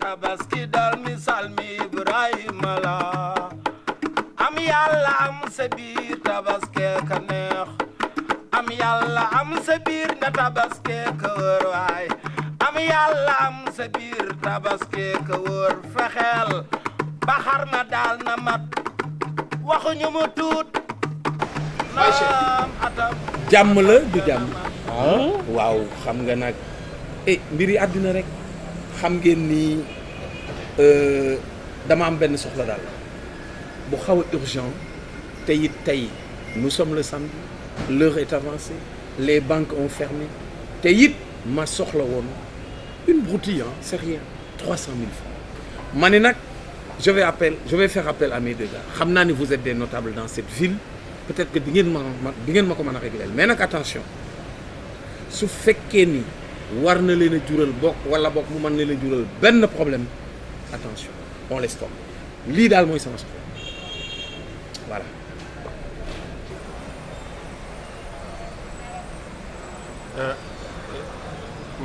tabaski dal misal mi Ibrahima la am yàlla am sa biir tabaski ka neex am yàlla am sa biir nga tabaski ka wër waay am yàlla am sa biir tabaski ka wër fexeel ba xar ma daal na mat waxuñu mu tuut naam atam jàmm la du jàmm waaw xam nga nag mbiri àddina rek xam ngeen ni dama am benn soxla daal bu xaw a urgent te it tey nous sommes le samedi l'heure est avancée les banques ont fermé te it ma soxla woon une broutille c'est rien 300 000 francs ma ne nag je vais faire appel à mes deux gars xam naa ni vous êtes des notables dans cette ville peut-être que di ngeen ma ko mën a régler mais nag attention su fekkee ni war na leen a jural bokk wala bokk mu mën leen a jural benn problème attention on laisse tomber lii daal mooy sama soxla voilà.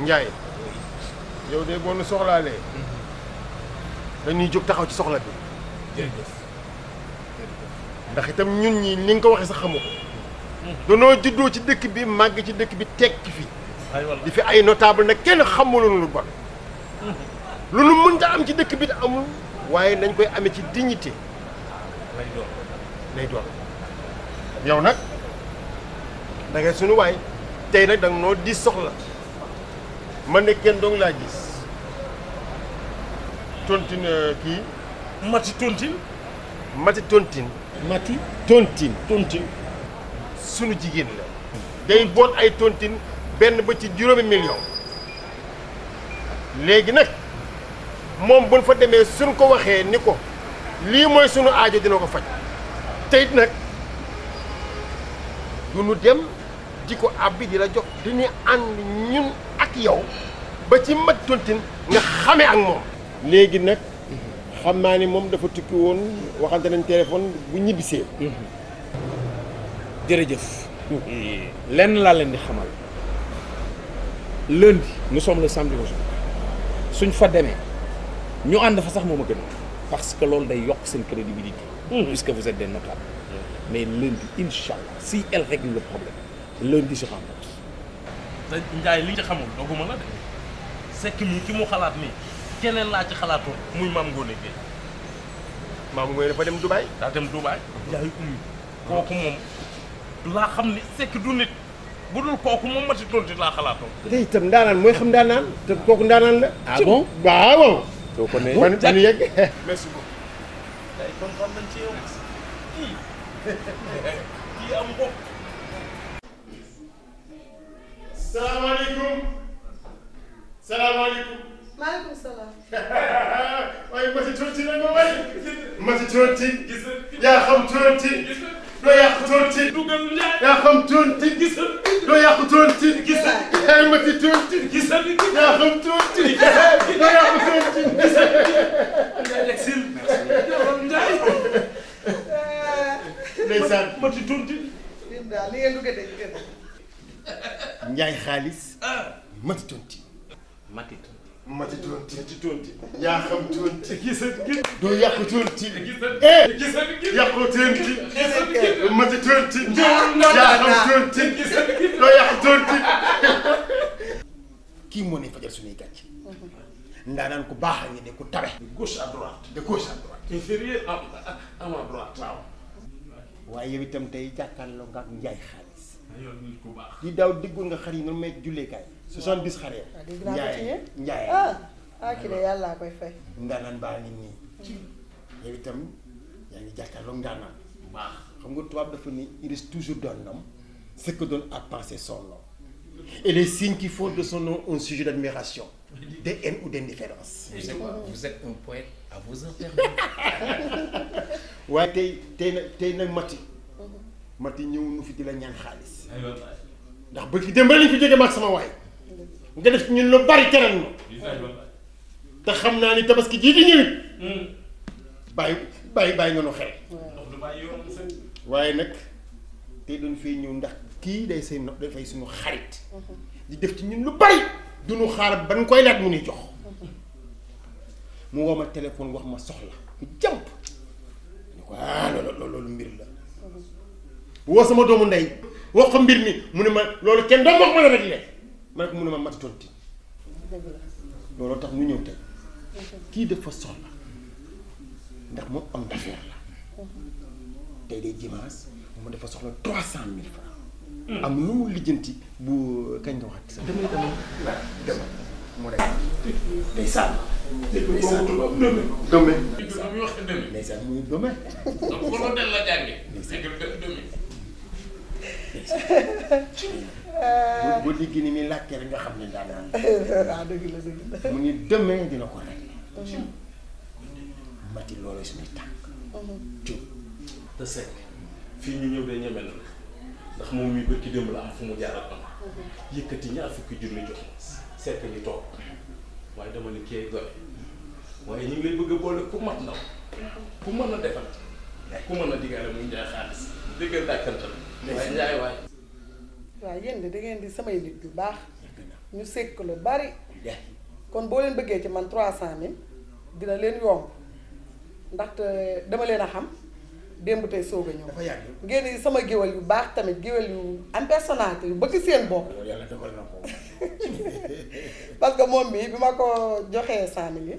Ndiaye yow de boo nu soxlaalee dañuy jóg taxaw ci soxla bi. jërëjëf. ndax itam ñun ñi ni nga ko waxee sax xamu ko. danoo juddoo ci dëkk bi màgg ci dëkk bi tekki fi. di fi ay notable nag kenn xamuloo lu bon. lu nu mënta am ci dëkk bi te amul waaye nañ koy amee ci dignité. lay doon yow nag da ngay sunu waay tey nag da nga noo di soxla man ne kenn dong laa gis tontine kii. Mati tontine. Mati tontine. Mati tontine. tontine. sunu jigéen la. day boot ay tontine benn ba ci juróomi million. léegi nag moom buñ fa demee suñ ko waxee ni ko lii mooy sunu aajo dina ko faj te it nag du nu dem di ko abbi di la jox dañuy ànd ñun ak yow ba ci mat tontine nga xamee ak moom. léegi nag xam naa ni moom dafa tukki woon waxante nañ téléphone bu ñibbisee. jërëjëf. lenn laa leen di xamal lundi nous sommes le samedi aujourd'hui suñ fa demee ñu ànd fa sax moom a gën parce que loolu day yokk seen crédibilité. puisque vous êtes des notables. mais lundi inch'Allah si elle règle le problème lundi je rembourse. te Ndiaye li nga ci xamul dooguma la de sekk mi ki mu xalaat nii keneen laa ci xalaatoon muy Mame Ngoné Gueye. Mame Ngoné dafa dem Dubaï. daa dem Dubaï. Ndiaye ummi kooku moom laa xam ni sekk du nit bu dul kooku moom Mati tontine laa xalaatoon. te itam ndaanaan mooy xam ndaanaan te kooku ndaanaan la. ah bon waaw. soo ko nee man man yegg. merci beaucoup. day kontaan nañ ci yow. kii am bopp. salaamaaleykum. salaamaaleykum. maaleykum salaam. waaye Mati tontine la nga way. Mati tontine. yaa xam tontine. doo yàq tontine. dugal Ndiaye. yaa xam tontine. gisal. doo yàq tontine. gisal. yaay Mati tontine. gisal. yaa xam tontine. doo yàq tontine. gisal. Ndiaye exil. Ndiaye. ndeysaan. Mati tontine. yéen daal li ngeen duggee dañu gën. Njaay xaalis. Mati tontine. Mati tontine. Mati tontine. Mati tontine. yaa xam tontine. gisal. doo yàq tontine. gisal. gisal. yàqoo tontine. Mati tontine. yaa xam tontine. doo yàq tontine. kii moo ne fajal suñuy gàcce. ndaanaan ku baax a ngi ne ku tabe. de gauche à droite. de gauche à droite. inférieur à ma droite. waaw. waaye yow itam tey jàkkaarloo nga ak njaay xaalis. yow nit ku baax. di daaw diggul nga xar yi nga may julleekaay 70 xar ya. dégg naa ko ci yéen njaay kii de yàlla koy fay. ndaanaan baa ngi nii. yow itam yaa ngi jàkkaarloo ndaanaan. baax. xam nga tubaab dafa ni il reste toujours d'un homme ce que donne à penser son nom et les signes qui font de son nom un sujet d'admiration, de haine ou d'indifférence. vous êtes un poète à vos heures. waaye tey nag Mati ñëw nu fi di la ñaan xaalis ndax ba fi dem ba lañ fi jóge maag sama waay nga def ñun lu bari teral ma te xam naa ni tabaski jii di ñëwit bàyyi nga nu xel waaye nag tey doon fay ñëw ndax kii day say no dafay suñu xarit di def ci ñun lu bari duñu xaar ba ñu koy laaj mu nuy jox mu woo ma téléphone wax ma soxla mu jàmp ni ko loolu mbir la woo sama doomu ndey wax ko mbir mi mu ne ma loolu kenn doon wax ma la rek lee ma ne ko mu ne ma mati tonti looloo tax ñu ñëw tey kii dafa soxla ndax moom homme d'affaires la tey day dimanche mu dafa soxla 300 000 francs am lu mu lijjanti bu kañ nga wax sax damay mu rek day sàmm dome ndeysaan muy dome ko del la jànge boo déggee ni muy làkkee rek nga xam ne daanaan waaw dëgg la mu ngi demee dina ko rek mati loolu suñuy tànk jóg te Seck fii ñu ñëw de ñeme na ndax moom mii bërki démb la am fu mu jaaral am yëkkati ñaar fukki junni jox ma Seck ngi toog waaye dama ni kii gore waaye ñu ngi lay bëgg a boole ku mat ndaw ku mën a defal ku mën a diggaale muy njaay xaalis déggal dàkkantal waaye njaay waay waaw yéen de da ngeen di samay nit yu baax ñu sekk lu bari kon boo leen bëggee ci man 300 000 dina leen yomb ndaxte dama leen a xam démb tey soog a ñëw dafa yàgg ngeen di sama géwél yu baax tamit géwél yu am personnalité yu bëgg seen bopp loolu yàlla dogal na ko parce que moom bi ma ko joxee 100 000 yi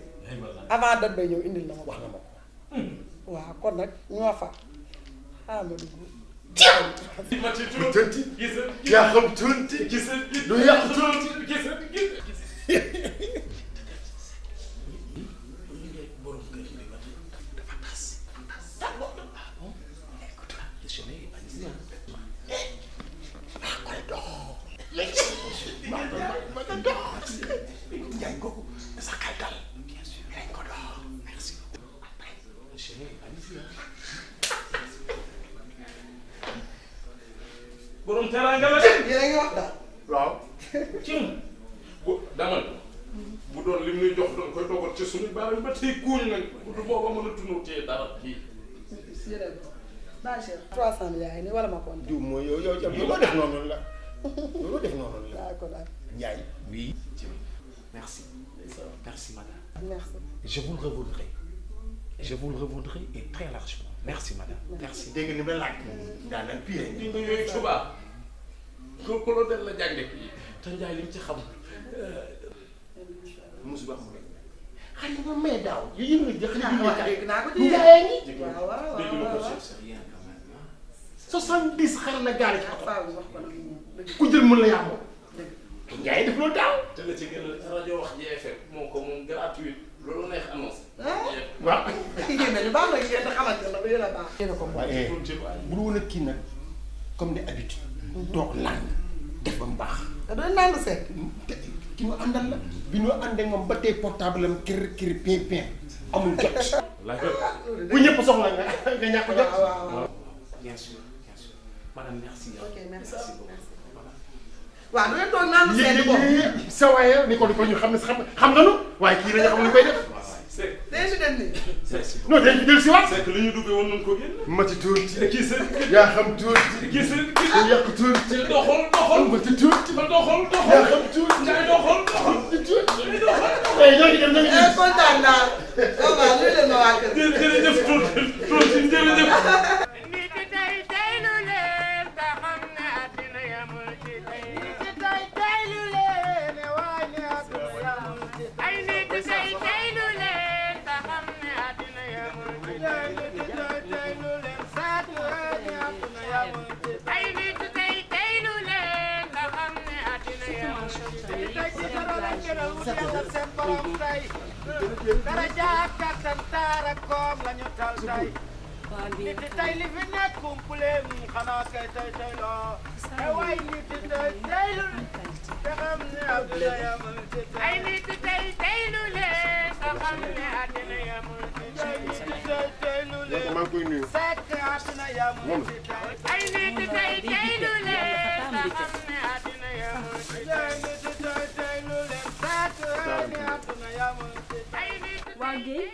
avant date bay ñëw indil na ma wax na ma ko waaw kon nag ñoo fa xaaral ma dugg tunti yaa xam tunti du yàq tunti Njaay kooku sa xel dal lañ ko dox merci borom teraanga la de yéen a ngi wax daal waaw cim bu damal bu doon lim ñuy jox doon koy toogal ci suñu baaraam ba tey kuuñ nañ du booba mën a tunu tee dara kii yéen a 300 000 yaay ni wala ma kontaan diw mooy yow loo def noonu la loo def noonu la daa ko daal Njaay Oui. Merci. Merci, madame. merci Je vous le revendrai. Je vous le revendrai et très largement. Merci, madame. Merci. dégg nga ni ma laaj daanaka pire di nga yooyu tubaab ko loo del la jànge te njaay li mu ci xam musiba mu nekk xale ma may daaw yi nga jëx dégg naa ko ci Njaay ngi waaw waaw dégg na ko waaw c'est rien quand même 70 xar na gaari ci oto faaw wax ko nag dëgg ku jël mën la yaa moom Njaay def loolu daaw te la ci gën a rajo wax JFM moo ko moom gratuit loolu neex annonce waaw yéen nañu baax nag yéen a xamante ne yéen a baax yéen a ko moom waaye bu dul woon ak kii nag comme ni habitude toog làng def ba mu baax te doon naan seet te ki ñu àndal la bi ñu àndee moom ba tey portable am kër pin amul jot bu ñëpp soxla nga ñàkk jot waaw Bien sûr, bien sûr. Madame, merci. ok merci beaucoup. merci Voilà. waaw du leen toog naan seet bopp lii sa waaye ni ko ñu xam ne xam nga nu waaye kii la ñu xam lu koy def c'est day si dem nii Merci beaucoup. non dañ fi del si waat c'est que li ñu duggee woon nañ ko génn mati tuuti kii sa yaa xam tuuti kii sa ku yàq tuuti doxal mati tuuti ba doxal yaa xam tuuti njaay doxal mati tuuti tey ñoo ngi dem ñoo ngi dem kontaan naa waaw ñu leen ma waa kër jërëjëf tuuti jërëjëf daraja kattan taara koom lañu tal tay nit tay li fi nekk kumpuleen xanaa kay tay tay loo ay waay nit tay taylu te xam ne àddina yamul ci tay ay nit tay taylu leen te xam ne àddina yamul ci tay nit tay taylu leen maa ngi koy nuyu fekk àddina yamul ci tay ay nit tay taylu leen te xam ne àddina yamul ci tay nit tay taylu leen fekk àddina yamul ci tay waa Guèye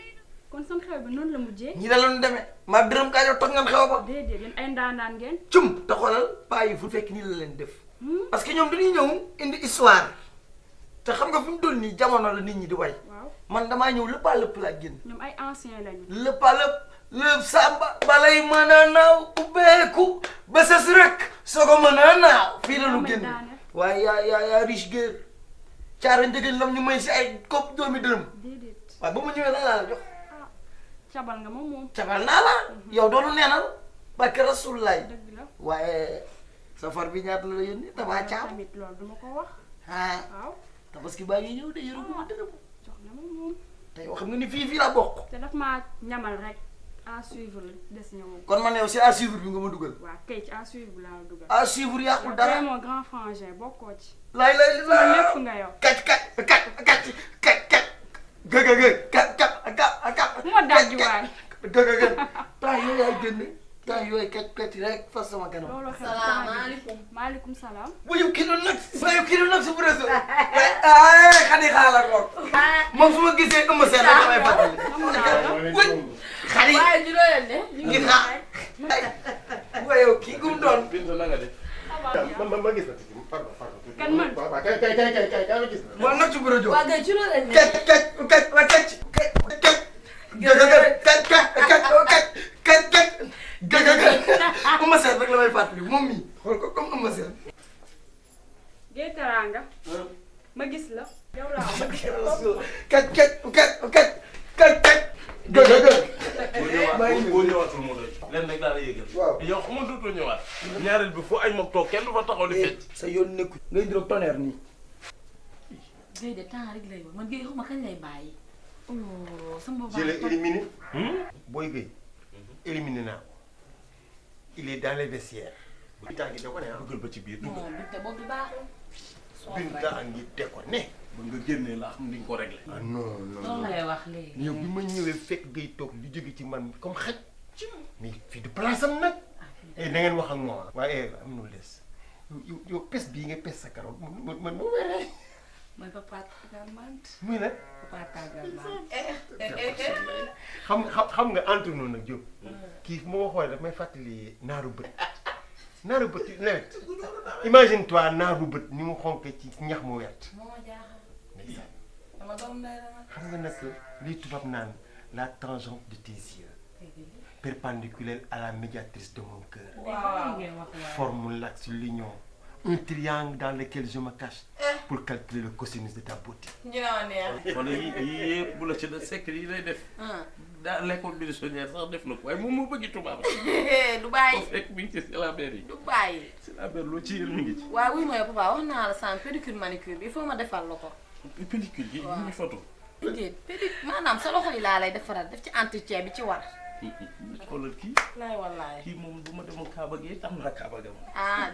kon sam xew bi noonu la mujjee. ñi da loon demee maa biram kaa jox toj ngeen xew ba déedéet yéen ay ndaanaan ngeen. cum te xoolal paa yi fu fekk nii la leen def parce que ñoom dañuy ñëw indi histoire te xam nga fi mu toll nii jamono la nit ñi di way waaw man damaa ñëw lépp laa génn. ñoom ay anciens lañu. lépp samba balay mën a naaw ubbeeku ba sës rek soo ko mën a naaw fii la ñu génn waaye yaa riche guère caara njëgën lam ñu may si ay kopp doomi dërëm déedéet. waaye ba mu ñëwee lan laa la jox ah cabal nga moom. cabal naa la yow doonu neenal barke rasulullaay dëgg la. waaye safar bi ñaata la la yónni damaa caam tamit loolu duma ko wax. ah waaw. tabaski baa ngi ñëw de yëru ma dërëm jox na moom. te yow xam nga ni fii laa bokk te daf maa ñamal rek à suivre des ñëwoon. kon man yow si à suivre bi nga ma dugal waaw kay ci à suivre bu laa la dugal. à suivre yàqul dara mon grand frangin bokkoo ci. lay li sama lépp nga yow. mu ma daj waay. temps yooyu yaay génne temps yooyu kat rek fas sama kanam. looloo xew salaamaaleykum. maaleykum salaam. waaye kii doon nag su bu réseau. waaye xadi xaaral ko. moom su ma gisee ëmb seen rek damay fàttali. xadi waaye juróom leen de. ngi xaar. waaye yow kii gu mu doon. Bintu na nga def. ma gis na pardon. kan man. waaw kay ma gis na. moom nag su bu réseau. waa kay juróom leen de. ëmb seen rek la may fàttali moom mii xool ko comme ëmb seen. Gueye Teranga. ma gis la. yow laa ma gis la. boo ñëwaatul mu doy. lenn rek daal la yëgal. waaw yow xam nga dootoo ñëwaat. ñaareel bi fu ay mag toog kenn du fa taxaw di fecc. sa yoon nekku ngay diroog tonnerre nii. Gueye de temps rek lay wax man Gueye xuma kañ lay bàyyi. oh sama bopp je l'ai éliminé. Boy Gueye éliminé naa ko. il est dans les vestiaires. Binta ngi déconné ah. dugal ba ci biir non dugal. Binta boobu baaxul. Binta ngi déconné. ba nga génnee laa xam ni nga ko réglé. ah non loolu lay wax léegi. yow bi ma ñëwee fekk Gueye toog di jóge ci man comme xaj. mais fii du place am nag. da ngeen wax ak moom. waaye am na lu des yow pes bii nga pes sa karoot man mu wéree. mooy papa tàggal mant. muy nag. papa tàggal mant. xam nga entre nous nag Diop. kii fu ma ko xoolee daf may fàttali naaru bët. naaru bët nawet. imagine toi naaru bët ni mu xonkee ci ñax mu wert. moo ma jaaxal. ndeysaan. dama doom ndey la nag. xam nga nag lii tubaab naan la tangente de tes yeux. perpendiculaire à la médiatrice de mon cœur. waaw forme l'axe l'union. Un triangle dans lequel je me cache pour calculer le cosinus de ta beauté. ñu ne ma neex. wala yii yëpp bu la ci de secret yi lay def. daa l'école buissonnière sax def na ko waaye moom moo bëgg tubaab. du bàyyi. foo fekk mi ngi ci syllabaire yi. du bàyyi. syllabaire loo ci yéen mi ngi ci. waaw wuy ma yow papa wax naa la sànq pédicure manicure bi il faut ma defal la ko. pellicule yi ñu ngi photo. déedéet pédicure maanaam sa loxo yi laa lay defaral def ci entretien bi ci war. xoolal kii. laay wallaay. kii moom bu ma demoon Kaaba gi am naa Kaaba ga moom. ah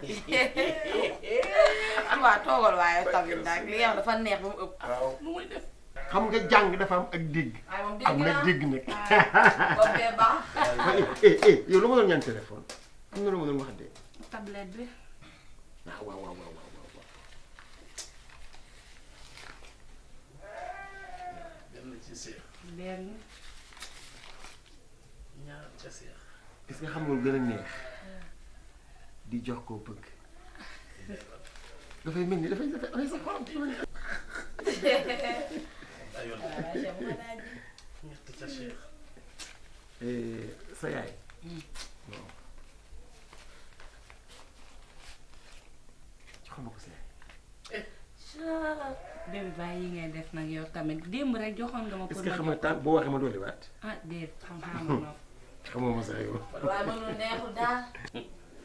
waaw toogal waaye tamit nag li nga wax dafa neex ba mu ëpp. waaw lu muy def. xam nga jàng dafa am ak dégg. waaye moom am na dégg nag. boobu bee baax. yow lu ma doon ñaan téléphone am na lu ma doon wax de. tablette bi. waaw. benn ci seex. benn. ñaar ca seex. est-ce que xam nga lu gën a neex di jox koo bëgg dafay mel ni dafay sa xolam. ayoon ñett ca seex. sa yaay. non xam nga ko sa yaay. bébé bàyyi yi ngay def nag yow tamit démb rek joxoon nga ma. est-ce que xam nga temps boo waxee ma dolli waat. ah déet xam-xam nga xamoo ma sax yow. waaye man loolu neexul daal.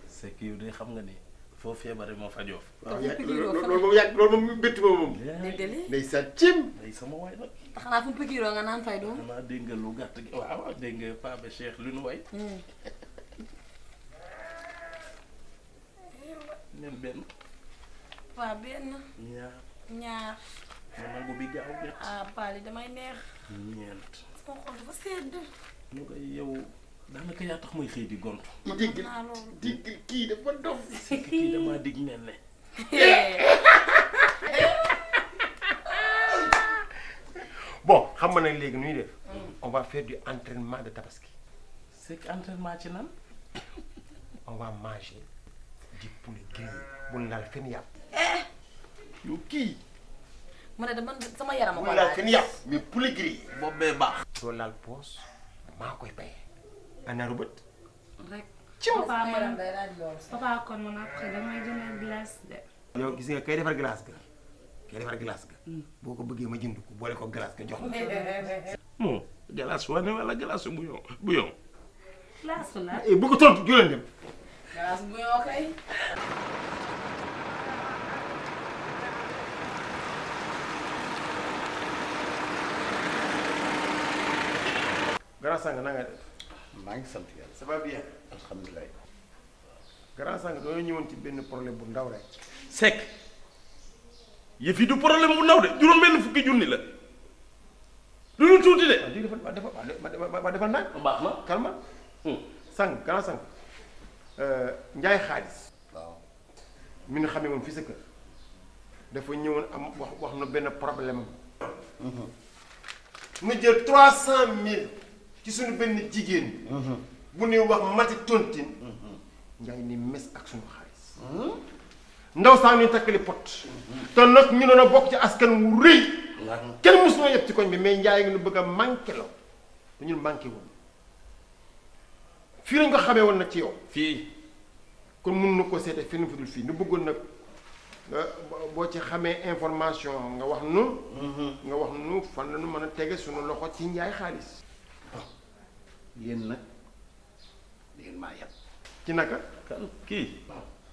c'est que yow de xam nga ni foo feebaree moo fajoo. waaw loolu moom yàgg loolu moom bëtt ma moom. dégg nga ndeysaan cim. day sama waay nag. xanaa fu mu pikiroo nga naan fay doom. xanaa dégg nga lu gàtt gi waaw dégg nga Pape Cheikh lu nu way. nen benn. waaw benn. ñaar. ma nangu bi gaaw ñett. ah Pali damay neex. ñeent. sama xol dafa sedd. ñu koy yow daanaka yaa tax muy xëy di gont. digg kii dafa dof. kii damaa dig nen ne. bon xam nga nag léegi nu ñuy def. on va faire du entraînement de tabaski. c'est que entraînement ci nan. on va manger du poulet grillé bu laal fenn yàpp. yow kii. mu ne de man sama yaram a ko laal laal. seen yàpp mais poulet grillé. boobu bee baax. doo laal poos maa koy paye. anaaru bët. rek. papa man papa kon man après damay jënd glace de. yow gis nga kay defar glace ga. boo ko bëggee ma jënd ko boole ko glace ga jox la. moom glace wane wala glace bu yow. glace la. bu ko tontu juleen dem. glace bu yoo kay. grand sang na nga def. maa ngi sant yàlla. ça va bien. alhamdulilah. grand sang dañoo ñëwoon ci benn problème bu ndaw rek. Seck yëf yi du problème bu ndaw de juróom benn fukki junni la du lu tuuti de. waaw dafa naan. baax na kalma. sang grand sang. njaay xaalis. waaw. mi nga xamee woon fii sa kër. dafa ñëwoon am wax na benn problème am. mu jël 300000 ci suñu benn jigéen. bu ñuy wax mati tontine. njaay ni mes ak suñu xaalis. ndaw saa ñu takkali pot. te nag ñu doon a bokk ci askan wu rëy. kenn mosu ñoo yëpp ci koñ bi mais njaay ngi nu bëgg a manqué la te ñun manqué woon fii lañ ko xamee woon nag ci yow. fii kon mun na ko seete fenn fu dul fii nu bëggoon nag boo ci xamee information nga wax nu. nga wax nu fan la nu mën a tege suñu loxo ci njaay xaalis. yéen nag yéen maa yab. ci naka. kan kii.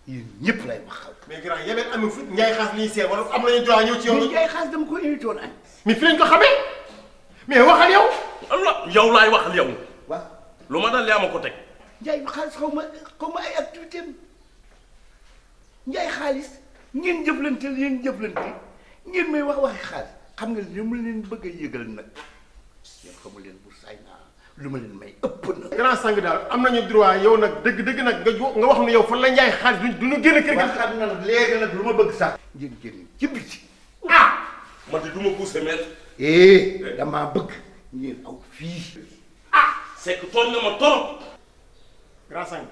yéen ñëpp lay waxal. mais grand yebeen amul fit njaay xaas liy seet wala am nañu droit ñëw ci yow. mais Ndiaye xaalis dama ko invité woon añ. mais fi lañ ko xamee mais waxal yow. Allah yow laay waxal yow. waaw. lu ma dal yaa ma ko teg. Ndiaye xaalis xaw ma ay activité am Ndiaye xaalis ngeen jëflante ngeen may wax waxi xaalis xam nga li ma leen bëgg a yëgal nag yéen xamu leen bu saay naa lu ma leen may ëpp na. grand sang daal am nañu droit yow nag dëgg nag nga wax nu yow fan la njaay xaalis du ñu génn kër gi. xam na nag léegi nag lu ma bëgg sax ngeen génn ci biti. man de du ma pousser maître. damaa bëgg ngeen aw fii. Seck tooñ nga ma torop. grand sang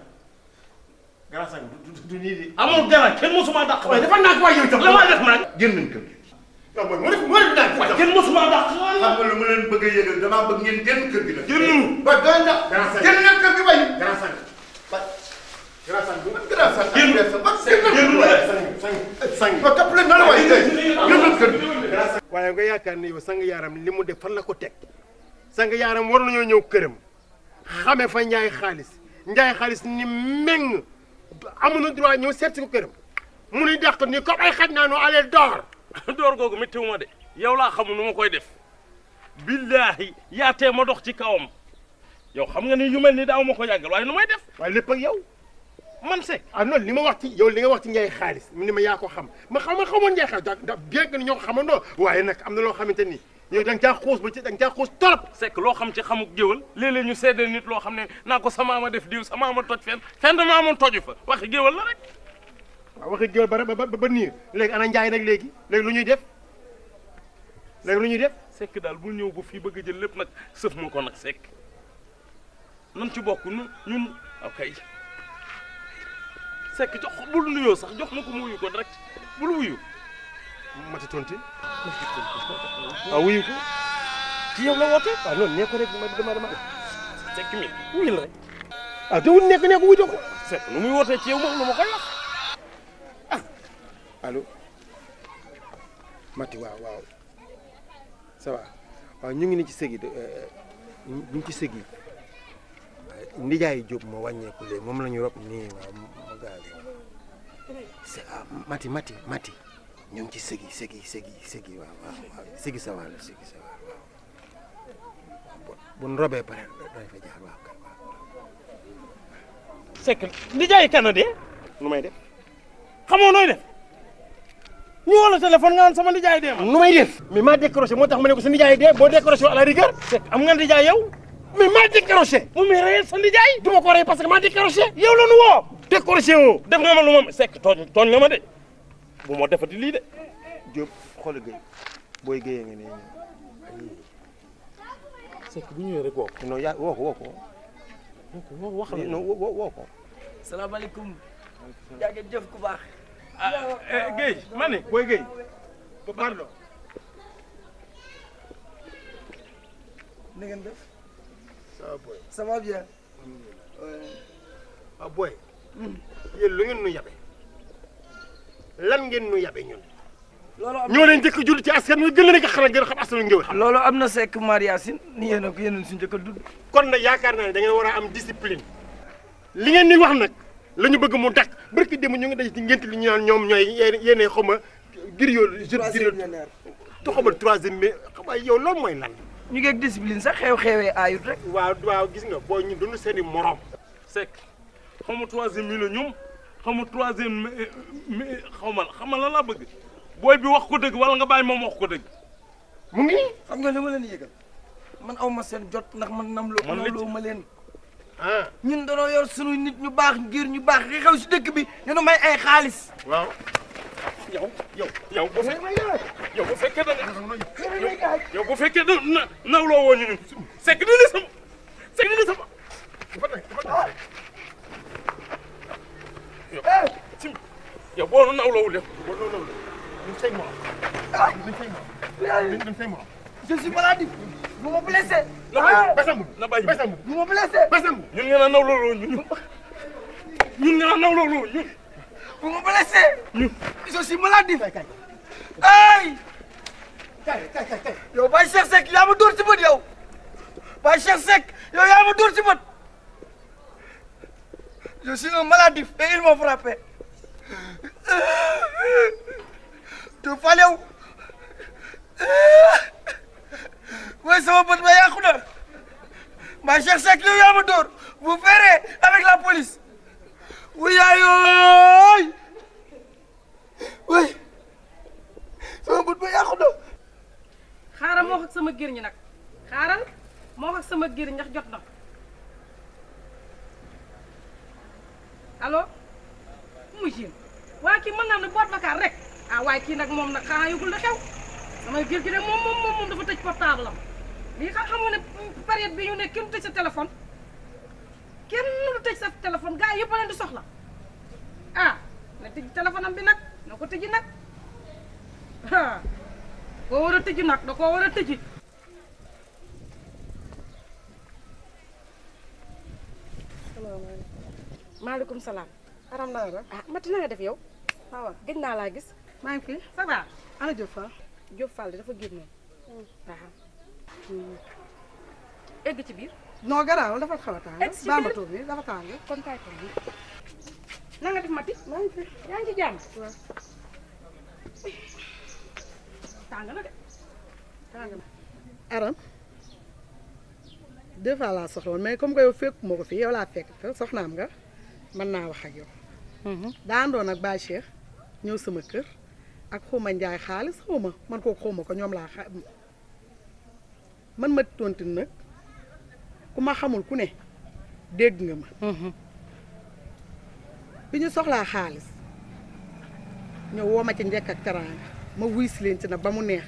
du nii di. amul dara kenn mosuma dàq. waaye dafa naag waay yow itam. la maa def nag. génn nañ kër gi. non mooy moo def naag waay. kenn mosuma dàq. xam nga lu ma leen bëgg a yëgal damaa bëgg ngeen génn kër gi nag. génn. ba doy na. génn nañ kër gi bay. grand sang. grand sang. grand sang. sang. ba topp leen na la waay génn nañ kër gi. waaye nga yaakaar ne yow sang yaaram li mu def fan la ko teg sang yaaram war nañoo ñëw këram xame fa njaay xaalis ni meng amuñu droit ñëw seet si ko këram mu nuy dàq ni comme ay xaj naa noo allez door. door googu méttiwu ma de yow laa xamul nu ma koy def billaahi yaatee ma dox ci kawam yow xam nga ni yu mel ni daaw ma ko yàggal waaye nu may def waaye lépp ak yow man Seck. non li ma wax ci yow li nga wax ci njaay xaalis mu ne ma yaa ko xam ma xamoon njaay xaalis da bien que ni ñoo ko xamandoo waaye nag am na loo xamante ni yow da nga caa xuus ba ci da nga caa xuus torop. Seck loo xam ci xamuk géwal léeg-léeg ñu seedeel nit loo xam ne naa ko sa maama def diw sa maama toj fenn dama amoon toju fa waxi géwal la rek. waaw waxi géwal ba nii léegi ana njaay nag léegi lu ñuy def Seck daal bul ñëw ba fii bëgg a jël lépp nag sëf ma ko nag Seck nan ci bokk ñun ok Seck jox bul nuyoo sax jox ma ko mu wuyu ko direct bul wuyu. mati tonti waaw wuyu ko ci yow la woote. waaw noonu nee ko rek dama Seck mi wuyul rek. te wut nekk wuyu ko Seck nu muy wootee ci yow moom lu ma koy wax. allo mati waaw ça va waaw ñu ngi ni ci sëg yi ñu ngi ci sëg yi Ndiaye Diop moo wàññeeku léegi moom la ñu rob nii waaw mu gaal mati ñu ngi ci sëg yi waaw sëg yi ça va la sëg yi ça va waaw bu nu robee pare dañ fa jaar waaw kay waaw. Seck Ndiaye Canada. nu may def. xamoo nooy def. ñu woo la téléphone nga naan sama Ndiaye dee ma. nu may def. mais maa décroché moo tax ma ne ko sa Ndiaye dee boo décroché à la rigueur. Seck am nga Ndiaye yow. mais maa décroché. mu may reyal sa Ndiaye. du ma ko rey parce que maa décroché. yow la nu woo. décroché woo. def nga ma lu ma Seck tooñ nga ma de bu ma defati lii de. Diop xool Guèye booy Guèye nga ne ñëw. Seck bu ñëwee rek woo ko. non yaa woo ko. wax la non woo ko. salaamaaleykum. yaa ngi jëf ku baax. Guèye ma ne. booy Guèye. pardon. na ngeen def. ça va boy. ça va bien. ah boy. yéen lu ngeen nu yabe lan ngeen nu yabe ñun. loolu am ñoo leen njëkk a judd ci askan wi gën leen a xamal gën a xam askan wi ngeen xam. loolu am na Seck Mariasine ni yéen a ko yéen suñu njëkk a dudd. kon nag yaakaar naa ne da ngeen war a am discipline. li ngeen di wax nag la ñu bëgg mu dakk barki démb ñu ngi daje ci ngénte li ñu naan ñoom ñooy yéenay xaw ma griot toxamal troisième mais xam nga yow loolu mooy lan. ñu ngi ak discipline sax xew-xewee aayut rek. waaw gis nga booy ñu dund seen i morom. Seck xaw ma troisième mi la ñoom xaw ma troisième mais xaw ma lan laa bëgg booy bi wax ko dëgg wala nga bàyyi moom wax ko dëgg. mu ngi. xam nga li ma leen yëgal man aw ma seen jot ndax man namloo ma leen. ah ñun danoo yor sunuy nit ñu baax ngir ñu baax li xew si dëkk bi ñu may ay xaalis. waaw. yow bu fekkee da nga yow bu fekkee da nawloo woo ñu ñun Seck dina sama yow boo nawloowul def ñun say morom. ñun say morom. je suis maladif. vous me blessez. na bàyyi vous me blessez. ñun nga naan nawlooloo ñun nga naan nawlooloo ñun. vous me blessez. je suis maladif. ay. yow Baye Cheikh Seck yaa ma dóor ci bët yow. Baye Cheikh Seck yow yaa ma dóor ci bët. je suis un maladif et ils m'ont frappé. te falew. waaye sama bët ba yàqu na. Baye Cheikh Seck yow yaa ma dóor. vous verrez avec la police. wuyaayooy. oui. sama bët ba yàqu na. xaaral moo wax ak sama gér ñi nag xaaral moo wax ak sama gér ñax jot na allo mu jin waa kii mën naa ne boîte vocale rek ah waaye kii nag moom nag xanaa yëgul la xew sama gér gi nag moom dafa tëj portable am lii xamoo ne période bi ñu ne kenn du tëj sa téléphone kenn du tëj sa téléphone gars yi yëpp a leen di soxla ah na tëj téléphone am bi nag na ko tëji nag ah koo war a tëji nag da koo war a tëji. salaamaaleykum. maaleykum salaam. aram naa la. ah Mati na nga def yow. waaw gëj naa laa gis. maa ngi fi. ça va. ana Diop Fall. Diop Fall dafa génnoon. waaw. egg ci biir. non garaawul dafa xaw a tàng. egg ci biir Bamba toog nii dafa tàng. kon kaay toog nii. na nga def Mati. maa ngi fi. yaa ngi ci jàmm. waaw. tàng na de. tàng na. aram. deux fois laa soxla woon mais comme que yow fekkuma ko fii yow laa fekk soxnaam nga mën naa wax ak yow. daa àndoon ak Baye Cheikh ñëw sama kër ak xuma njaay xaalis xawma man kooku xawma ko ñoom laa man ma tontin nag ku ma xamul ku ne dégg nga ma. bi ñu soxlaa xaalis ñëw woo ma ci njëkk ak teraanga ma wuy si leen ci nag ba mu neex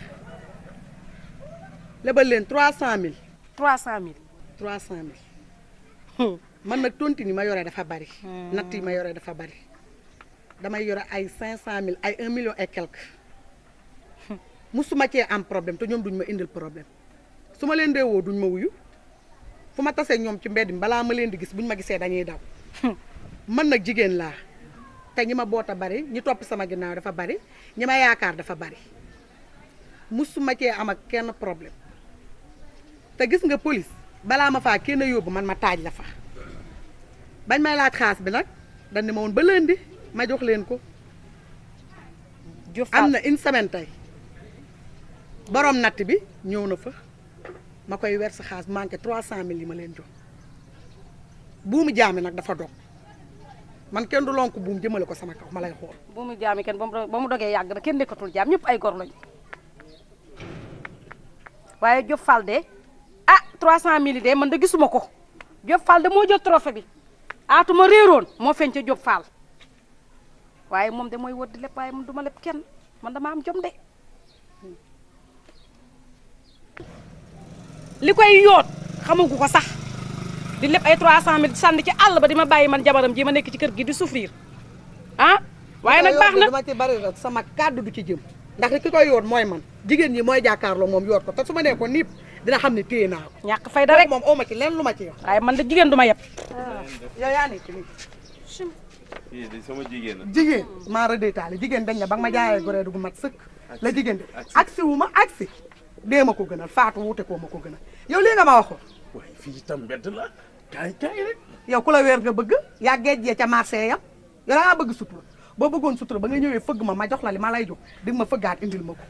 lebal leen 300000. 300000. 300000. man nag tontine yi ma yore dafa bari. natt yi ma yore dafa bari damay yore ay 500000 ay 1 million et quelque musuma cee am problème te ñoom duñ ma indil problème su ma leen dee woo duñ ma wuyu fu ma tasee ñoom ci mbedd mi balaa ma leen di gis buñ ma gisee dañuy daw. man nag jigéen laa te ñi ma boot a bari ñi topp sama ginnaaw dafa bari ñi ma yaakaar dafa bari musuma cee am ak kenn problème te gis nga police balaa ma faa kenn yóbbu man ma taaj la fa bañ may laaj xaas bi nag dañ ne ma woon ba lundi ma jox leen ko. am na une semaine tey borom natt bi ñëw na fa ma koy werse xaas manqué 300000 yi ma leen jox buumu jaami nag dafa dog man kenn du lonk buum jëmale ko sama kaw ma lay xool. buumu jaami kenn ba mu dogee yàgg na kenn nekkatul jaam ñëpp ay gor lañu waaye Diop Fall de ah 300000 de man de gisuma ko Diop Fall de moo jël trophée bi aatuma réeroon moo feeñ ca Diop Fall waaye moom de mooy wër di lépp waaye man duma lépp kenn man dama am jom de li koy yoot xamagu ko sax di lépp ay 300000 sànni ci àll ba di ma bàyyi man jabaram ji ma nekk ci kër gi di souffrir ah waaye nag baax na dama ci bari rek sama kàddu du ci jëm ndax ki koy yoot mooy man jigéen ñi mooy jàkkaarloo moom yoot ko te su ma nee ko niip dina xam ne téye naa ko. ñàkk fayda rek moom oo ma ci leen lu ma ci wax. waaye man de jigéen du ma yeb. yow yaa nekk nii. kii de sama jigéen la. jigéen maa rëddee taale jigéen dañ ne ba nga ma jaayee goree du gu mat sëkk la jigéen de agsi wu ma agsi dee ma ko gënal faatu wuute koo ma ko gënal yow lii nga ma waxoon. waaye fii itam mbedd la kaay rek. yow ku la weer nga bëgg yaa géej jee ca marché yam yow da ngaa bëgg sutura boo bëggoon sutura ba nga ñëwee fëgg ma jox la li ma lay jox di nga ma fëggaat indil ma ko.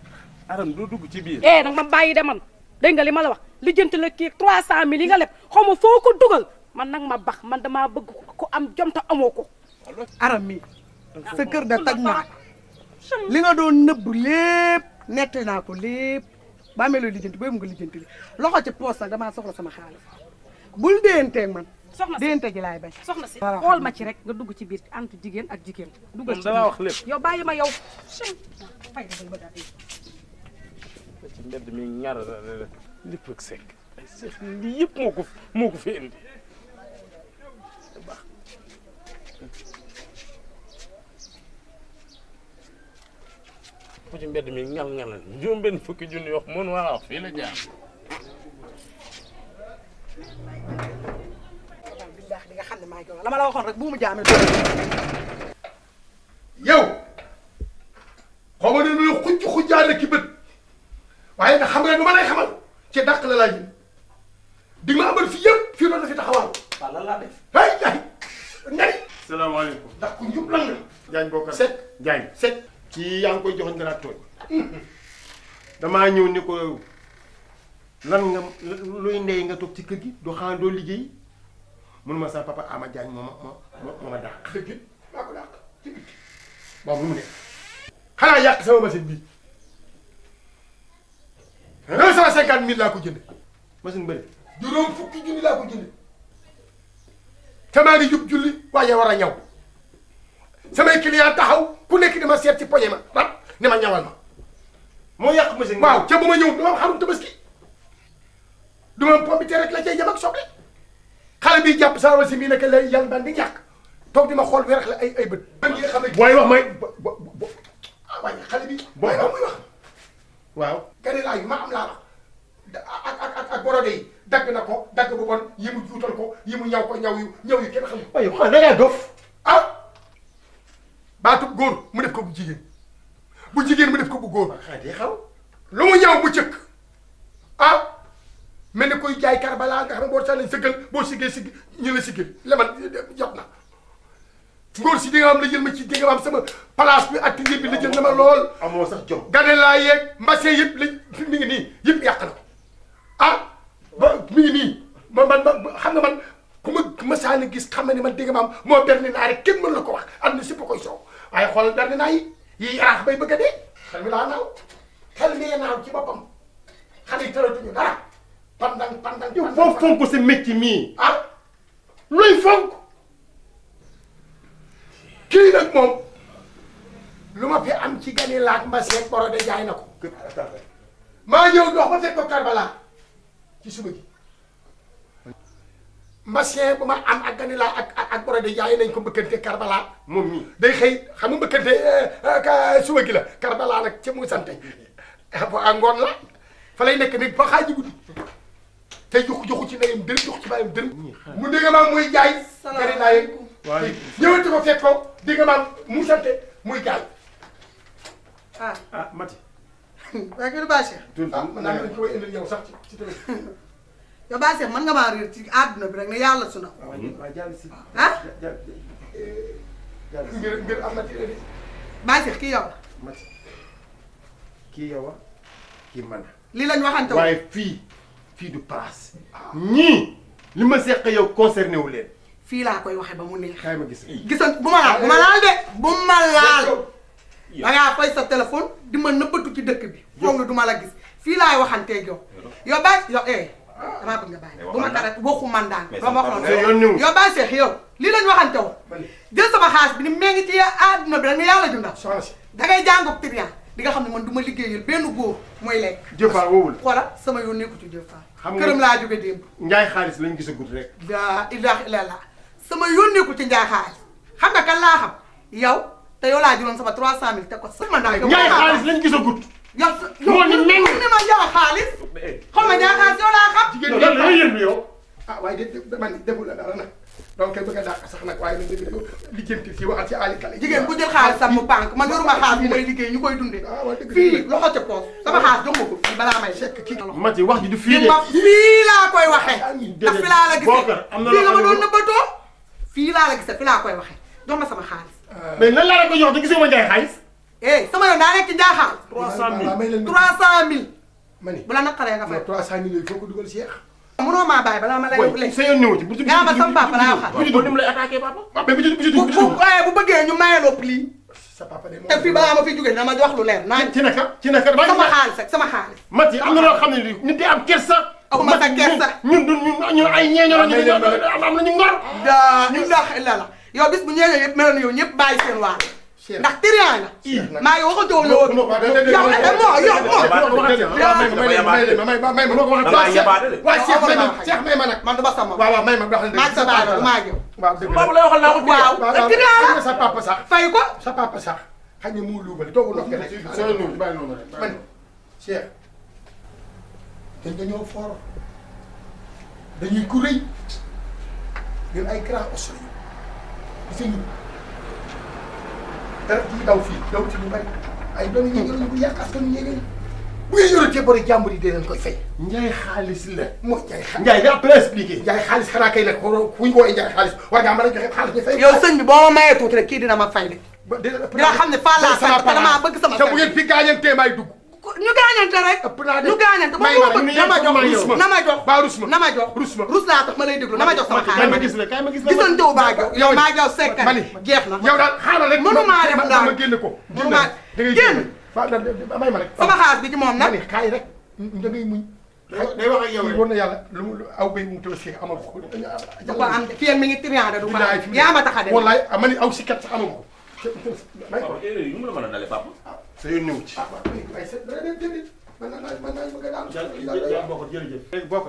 Aram doo dugg ci biir. nag ma bàyyi de man dégg nga li ma la wax lijjanti la kii 300000 yi nga leb xaw ma foo ko dugal man nag ma bax man damaa bëgg ko am jom te amoo ko. Aram mi sa kër da taj naa li nga doon nëbb lépp netti naa ko lépp ba meloo lijjanti boobu nga lijjanti li loxo ci poos nag damaa soxla sama xaalis bul déenteeg man. soxna si déente ji laay bañ. soxna si xool ma ci rek nga dugg ci biir antu jigéen ak jigéen. duggal ci dama wax lépp. yow bàyyi ma yow. fay da bëgg a ci mbedd mi ñaar lépp ak sekk ay sekk lii yëpp moo ko fi indi baax. ku ci mbedd mi ngal juróom benn fukki junni wax mën waa wax fii la jaar. di nga xam ne maa ngi la ma la waxoon rek bu mu jaamee. yow xaw ma ne lu xujjaale ki bët waaye nga xam nga nu ma lay xamal ci dàq la laa jëm di nga ma amal fii yëpp fii doon na fi taxawal. waaw lan laa def. ay ay ngay. salaamaaleykum. ndax ku njub lan nga. Diagne Bokar Diagne Seck. kii yaa ngi koy joxoon nga naa tooñ. damaa ñëw ni ko lan nga luy ndey nga toog ci kër gi doo xanaa doo liggéey mënuma sa papa Ama Diagne moo ma dàq. dëgg it maa ko dàq ci bitti. waaw bu mu nekk. xanaa yàq sama machine bii. 950 000 laa ko jënd machine bëri. juróom fukki junni laa ko jënd. te maa ngi jub julli waaye war a ñaw. samay client taxaw ku nekk dama seet ci poñe ma rab ne ma ñawal ma. moo yàq machine waaw ca bu ma ñëw dama am xarum tabaski. du ma pompité rek la cay jëm ak soble. xale bi jàpp sama machine bii nag lay yàlla daan di ñàkk toog di ma xool weerax la ay bët. man yi nga xam ne booy wax may waaye xale bi. booy wax muy wax. waaw gane laa yu ma am laa wax ak borode yi dagg na ko dagg bu bon yi mu juutal ko yi mu ñaw ko ñaw yu kenn xam. waaye xanaa da ngaa dof. baatub góor mu def ko bu jigéen bu jigéen mu def ko bu góor. xaw lu mu ñaw bu cëkk mel ni koy jaay Karbala nga xam ne boo tax nañ sëggal boo siggee sigg ñu la siggal leman jot na. ngóor si di nga am la jël ma ci di nga am sama place bi ak yëpp bi la jël na ma lool. amoo sax jom. gane laa yeeg mbase yëpp lañ mi ngi nii yëpp yàq na ko ba mi ngi nii man xam nga man ku ma masaani gis xam na ni man di nga am moo berni naa rek kenn mën la ko wax am na si koy soow waaye xoolal berni naa yi yi yaraax bay bëgg a dee xel mi laa naaw xel mi naaw ci boppam xale yi tëratuñu dara pandang yow foo fonk sa métier mii looy fonk kii nag moom lu ma fi am ci gani laak mbaseeg borode jaay na ko maa ñëw dox ba fekk ko Karbala ci suba gi mbasien bu ma am ak gani laa ak borode jaay nañ ko mbëkkante Karbala moom mii day xëy xam nga mbëkkante suba gi la Karbala nag ca mu sante ak ngoon la fa lay nekk nag ba xaaji guddi tey joxu ci ndeyam dërëm joxu ci bàyyam dërëm mu dégg maa muy jaay gani laa yeeg waaye ñëwante ko fekk ko dégg nga maam mu sante muy jaay. Mati. waa kii du Bachir. mën naa leen koy indil yow sax ci tamit. yow Bachir mën nga maa réer ci àdduna bi rek ne yàlla su na. waaw jàll si. ngir am na ci léegi. Bachir kii yow la. Mati kii yow kii man. lii lañ waxante woon waaye fii du place. ñii li ma seq yow concerné wu leen. fii laa koy waxee ba mu neex. xëy ma gis. gisoon bu ma laal de bu ma laal. da ngaa fay sa téléphone di ma nëbbatu ci dëkk bi. foog nga du ma la gis fii laay waxanteeg yow. yow yow damaa bëgg nga bàyyi bu ma tarat waxu man daan. ba ma waxoon yow bàyyi seex yow lii lañ waxante woon. jël sama xaalis bi ni mee ngi ci àdduna bi rek ne yàlla ju ndaw. soxna si da ngay jàngoog trian di nga xam ne man du ma liggéeyal benn góor mooy lekk. jëfaa wowul. voilà sama yoon nekku ci jëfaa. xam nga këram laa jóge démb. njaay xaalis lañ gisagut rek. daa ilaaha illallaah sama yónneeku ci njaay xaalis xam nga kan laa xam yow te yow laa jëloon sama 300000 teg ko sama ndaay. njaay xaalis lañ gisagut. yow moo ni meng ni ma jaay xaalis xam nga jaay xaalis yow laa xam jigéen ñi la yëngu yow ah waaye de man deful la dara nag donc kay bëgg a dàq sax nag waaye nag dëgg lijjanti si waxal ci Ali Kale jigéen bu jël xaalis sam mu banque man yoruma xaalis bu may liggéey ñu koy dundee fii loxo ca poos sama xaalis jox ma ko fii balaa may sekk kii Mati wax ji du fii de fii laa koy waxee ndax fi laa la gisee fii nga ma doon nëbbatoo fii laa la gisee fi laa koy waxee jox ma sama xaalis mais nan laa la ko jox te gisee ma njaay xaalis sama yoon daa nekk ci jaaxaal 300 000 mani bu la naqaree nga fay 300 000 yooyu foo ko dugal Cheikh mënoo maa bàyyi balaa ma lay lekk sa yoon ñëw ci bu ci yaa ma sama papa laa waxal bu ci lay attaqué papa bu bëggee ñu mayeloo lii sa papa de te fii balaa ma fi jógee na ma wax lu leer naa ci naka sama xaalis ak sama xaalis Mati am na loo xam ne ni nit di am kersa awma sa kersa ñun ay ñeeño la ñu am nañu ngor ñu ndax la la yow bis bu ñeeño yëpp meloon yow ñëpp bàyyi seen waar ndax trian la maa ngi waxatoo la woon yow Cheikh may ma nag man du ba sama waaw may ma wax maa sa baay maa yow waaw dëgg boobu lay waxal naa ko waaw trian la sa papa sax fay ko sa papa sax xëy na mu luubal toogu ndox rek sa yoon bàyyi noonu rek man Cheikh dañ dañoo foor dañuy ku rëy ñun ay grand os lañu gis nga dara ci daw fii daw ci lu bari ay doon ñu ñu bu yàq askan ñu ñeegeen bu ngeen yorotee bori jàmbur yi dee koy fay njaay xaalis la mooy njaay xaalis njaay nga après expliqué njaay xaalis xanaa kay nag fu ñu ko woowee njaay xaalis war ngaa mën a joxe xaalis ñu fay yow sëñ bi boo ma mayee tuuti rek kii dina ma fay de dina xam ne faa laa sant te damaa bëgg sama te bu ngeen fi gaañantee may dugg ñu gaañante rek ñu gaañante may ma na ma jox ba rus ma na ma jox rus laa tax ma lay déglu na ma jox sama xaalis ma gis la kay ma gis la gisantewu baa jox yow maa jox sekk jeex na yow daal xaaral rek mënumaa def daal ma génn ko mënumaa génn may ma rek sama xaalis bi ci moom nag kaay rek da ngay muñ day wax ak yow rek war na yàlla lu aw bay mu tabaski amal ko du ko am fii mi ngi trian de du ko am yaa ma tax a dem wallaay ma ni aw si kat sax amal ko papa erreur yi nu mu la mën a dalee papa sa yoon ñëw ci man naa bëgg a daal jërëjëf léegi bokk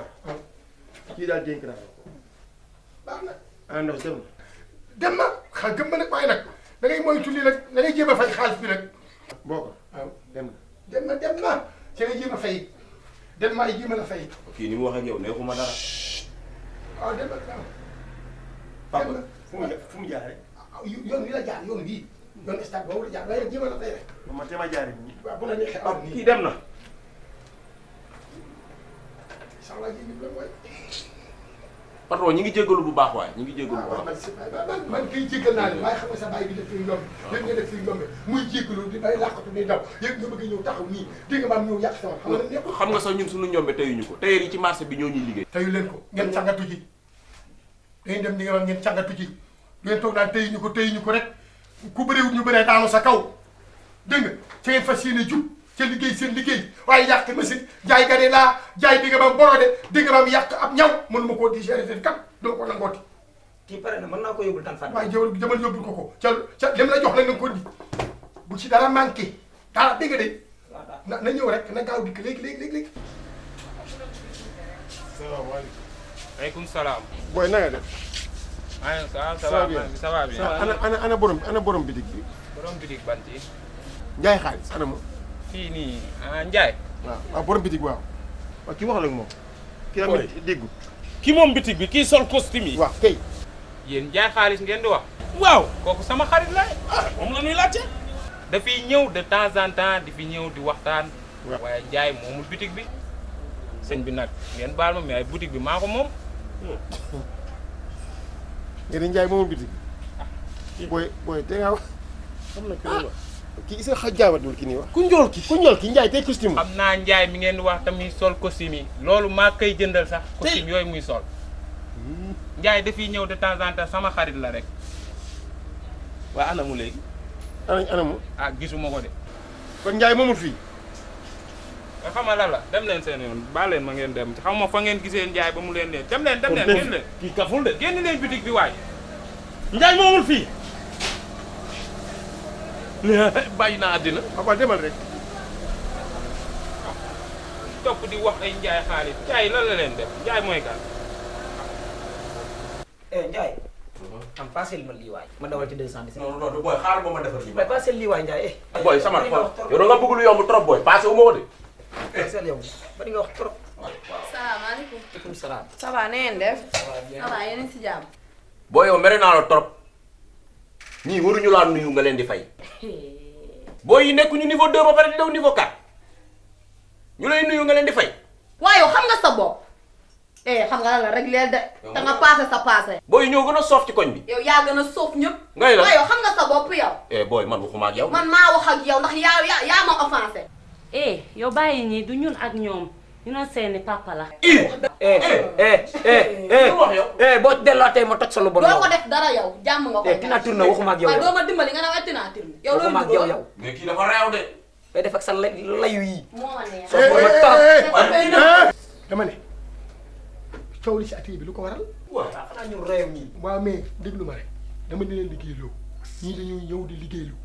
kii daal dénk naa baax na ah ndox dem dem na xa gëm ma nag waaye nag da ngay moytu lii nag da ngay jéem a fay xaalis bi nag bokk waaw dem na ci nga jéem a fay dem ma ay jéem a la fay kii ni mu wax ak yow neexuma dara waaw dem na papa fu mu jaaree yoon wi la jaar yoon bii yoon stade boobu la jaar waaye nag jéem a la fay rek ma te ma jaaree nii waaw bu la neexee aw nii kii dem na soxla ji la mooy patron ñi ngi jéggalu bu baax waaye ñi ngi jéggalu bu baax man kay jéggal naa leen waaye xam nga sa bàyyi bi def fii yomb yéen nga def fii yomb muy jéggalu di bay làqatu di daw yéen nga bëgg ñëw taxaw nii dégg nga maam ñëw yàq sama xam nga nekkul xam nga sax ñun suñu ñombe teyuñu ko tailleur yi ci marché bi ñoo ñuy liggéey teyu leen ko ngeen càngatu ji dañuy dem ni nga wax ngeen càngatu ji ngeen toog naan teyuñu ko rek ku bëreewut ñu bëree daanu sa kaw dégg nga ca ngeen fas yéene jub ca liggéey seen liggéey waaye yàq machine jaay gane laa jaay di nga maam borode di nga maam yàq ab ñaw mënuma koo digérer def kat doo ko nangooti kii pare na mën naa ko yóbbul tan fan waaye jëmal yóbbul ko ca lim la jox la nga ko di bu ci dara manqué dara dégg nga de na ñëw rek na gaaw dikk léegi salaamaaleykum maaleykum salaam. booy na nga def ça va bien ana borom bitig bi borom bitig ban ci njaay xaalis ana moom fii nii Ndiaye. waaw borom bitig waaw kii wax la ak moom kii am déggu ki moom bitig bi kii sol costume yi waaw kay yéen Ndiaye xaalis ngeen di wax. waaw kooku sama xarit la. moom la ñuy laajte dafiy ñëw de temps en temps di fi ñëw di waxtaan. waaye Ndiaye moomul bitig bi sëñ bi nag ngeen baal ma mais ay boutique bi maa ko moom. nga di Ndiaye moomul bitig bi booy te nga wax xam na kii is nga xa jaabatul ki nii wax ku njool ki Ndiaye tey costume xam naa Ndiaye mi ngeen di wax tamit sol costume yi loolu maa koy jëndal sax costume yooyu muy sol Ndiaye dafiy ñëw de temps en temps sama xarit la rek. waa anamu léegi anamu gisuma ko de. kon Ndiaye moomul fii nga xam la la dem leen seen yoon baal leen ma ngeen dem xam ma fa ngeen gisee Ndiaye ba mu leen leen dem leen génn leen kii kaful de génn leen bitig bi waay Ndiaye moomul fii bàyyi naa àddina waaw demal rek topp di wax ay Ndiaye xaalis Ndiaye lan la leen def Ndiaye mooy kan Ndiaye am passé ma lii waay ma dawal ci 217. non non booy xaaral ma defal lii. waaye passé lii waay Ndiaye. booy sama xol yow da nga bëgg lu yomb trop booy passé wu ma ko de. passé yow bari nga wax trop. salaamaaleykum. waaleykum salaam. ça va na ngeen def. ça va yéen a ngi si jàmm. booy yow mere naa la trop ñii waruñu laa nuyu nga leen di fay. booy yi nekkuñu niveau 2 ba pare di daw niveau 4 ñu lay nuyu nga leen di fay. waaye yow xam nga sa bopp. xam nga la rek leel de. te nga passé sa passé. booy yi ñoo gën a soof ci koñ bi. yow yaa gën a soof ñëpp. ngay la waaye yow xam nga sa bopp yow. booy man waxuma ak yow. man maa wax ak yow ndax yaa ma offensé. yow bàyyi ñii du ñun ak ñoom ñu ne seeni papa la. boo dellootee ma toj sa lu bon. doo ko def dara yow jàmm nga ko. Tina Touré waxuma ak yow. waaye doo ma dimbali nga ne waaye Tina Touré. yow loolu waxuma ak yow yow. mais kii dafa réew de. day def ak sa layu yi. moo ma neex. dama ne coow li si atelier bi lu ko waral. waaw xanaa ñu réew ñi. waaw mais déglu ma rek dama di leen liggéeyloo ñii dañuy ñëw di liggéeylu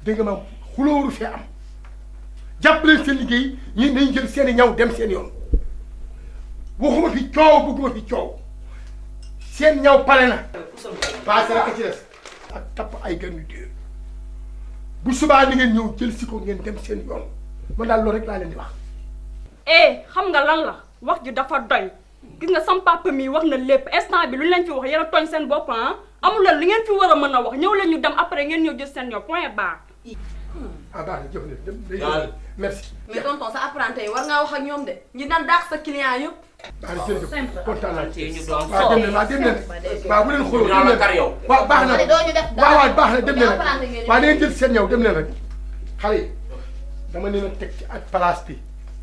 dégg nga maam xulóoru fee am jàpp leen seen liggéey ñii nañ jël seen i ñaw dem seen yoon waxuma fi coow bëgguma fi coow seen ñaw pare na. paase rek a ci des ak tapp ay gan yu dee bu subaa ni ngeen ñëw jël si ko ngeen dem seen yoon man daal loolu rek laa leen di wax. xam nga lan la wax ji dafa doy gis nga sam papa mi wax na lépp instant bi lu leen fi wax yéen a tooñ seen bopp amul leen li ngeen fi war a mën a wax ñëw leen ñu dem après ngeen ñëw jël seen yoon point barre. baax na jëf na merci. mais tonton sa apprenti yi war ngaa wax ak ñoom de ñi daan dàq sa client yëpp. waaw jërëjëf kontaan naa ci ñu doon waaw dem leen waaw dem leen waaw bu leen xooloo dem leen yow. waaw baax na doo ñu def waaw waaw baax na dem leen apprenti ngeen rek waaw da ngeen jël seen ñëw dem leen rek xale yi dama leen a teg ci ak place bi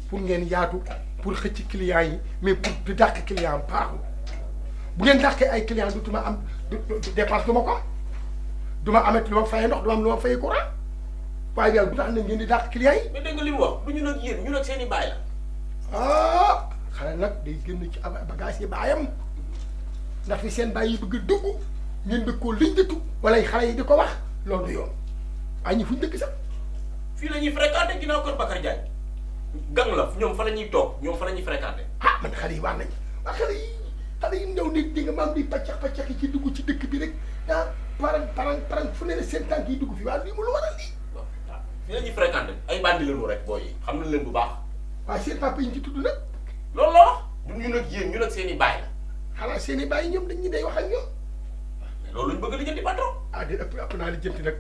pour ngeen yaatu pour xëcc client yi mais pour di dàq client baaxul bu ngeen dàqee ay client dutuma am dépense du ma ko am du ma amet lu ma fayee ndox du ma am lu ma fayee courant waaye yàlla bu tax na ngeen di dàq client yi. mais dégg nga li mu wax du ñu nag yéen ñu nag seen i baay la. ah xale nag day génn ci bagage yi baayam ndax fi seen baay yi bëgg a dugg ngeen bëgg koo liñjatu wala xale yi di ko wax loolu du yoon waaye ñi fu ñu dëkk sax. fii la ñuy fréquenté ginnaaw kër Bakar Diagne gang la ñoom fa la ñuy toog ñoom fa la ñuy fréquenté. man xale yi wax nañ waa xale yi ñëw ni di nga maam di paccax yi ci dugg ci dëkk bi rek parang fu ne seen tànk yi dugg fi waaye lii mu lu waral lii. fii la ñuy fréquenté ay bandi lañu rek booy yi xam nañ leen bu baax. waaye seen papa yi ñu ci tudd nag. loolu la wax du ñu nag yéen ñu nag seen i baay la. xanaa seen i baay ñoom dañ ñu day wax ak ñoom. mais loolu lañ bëgg li jëndi patron. di ëpp naa li jënti nag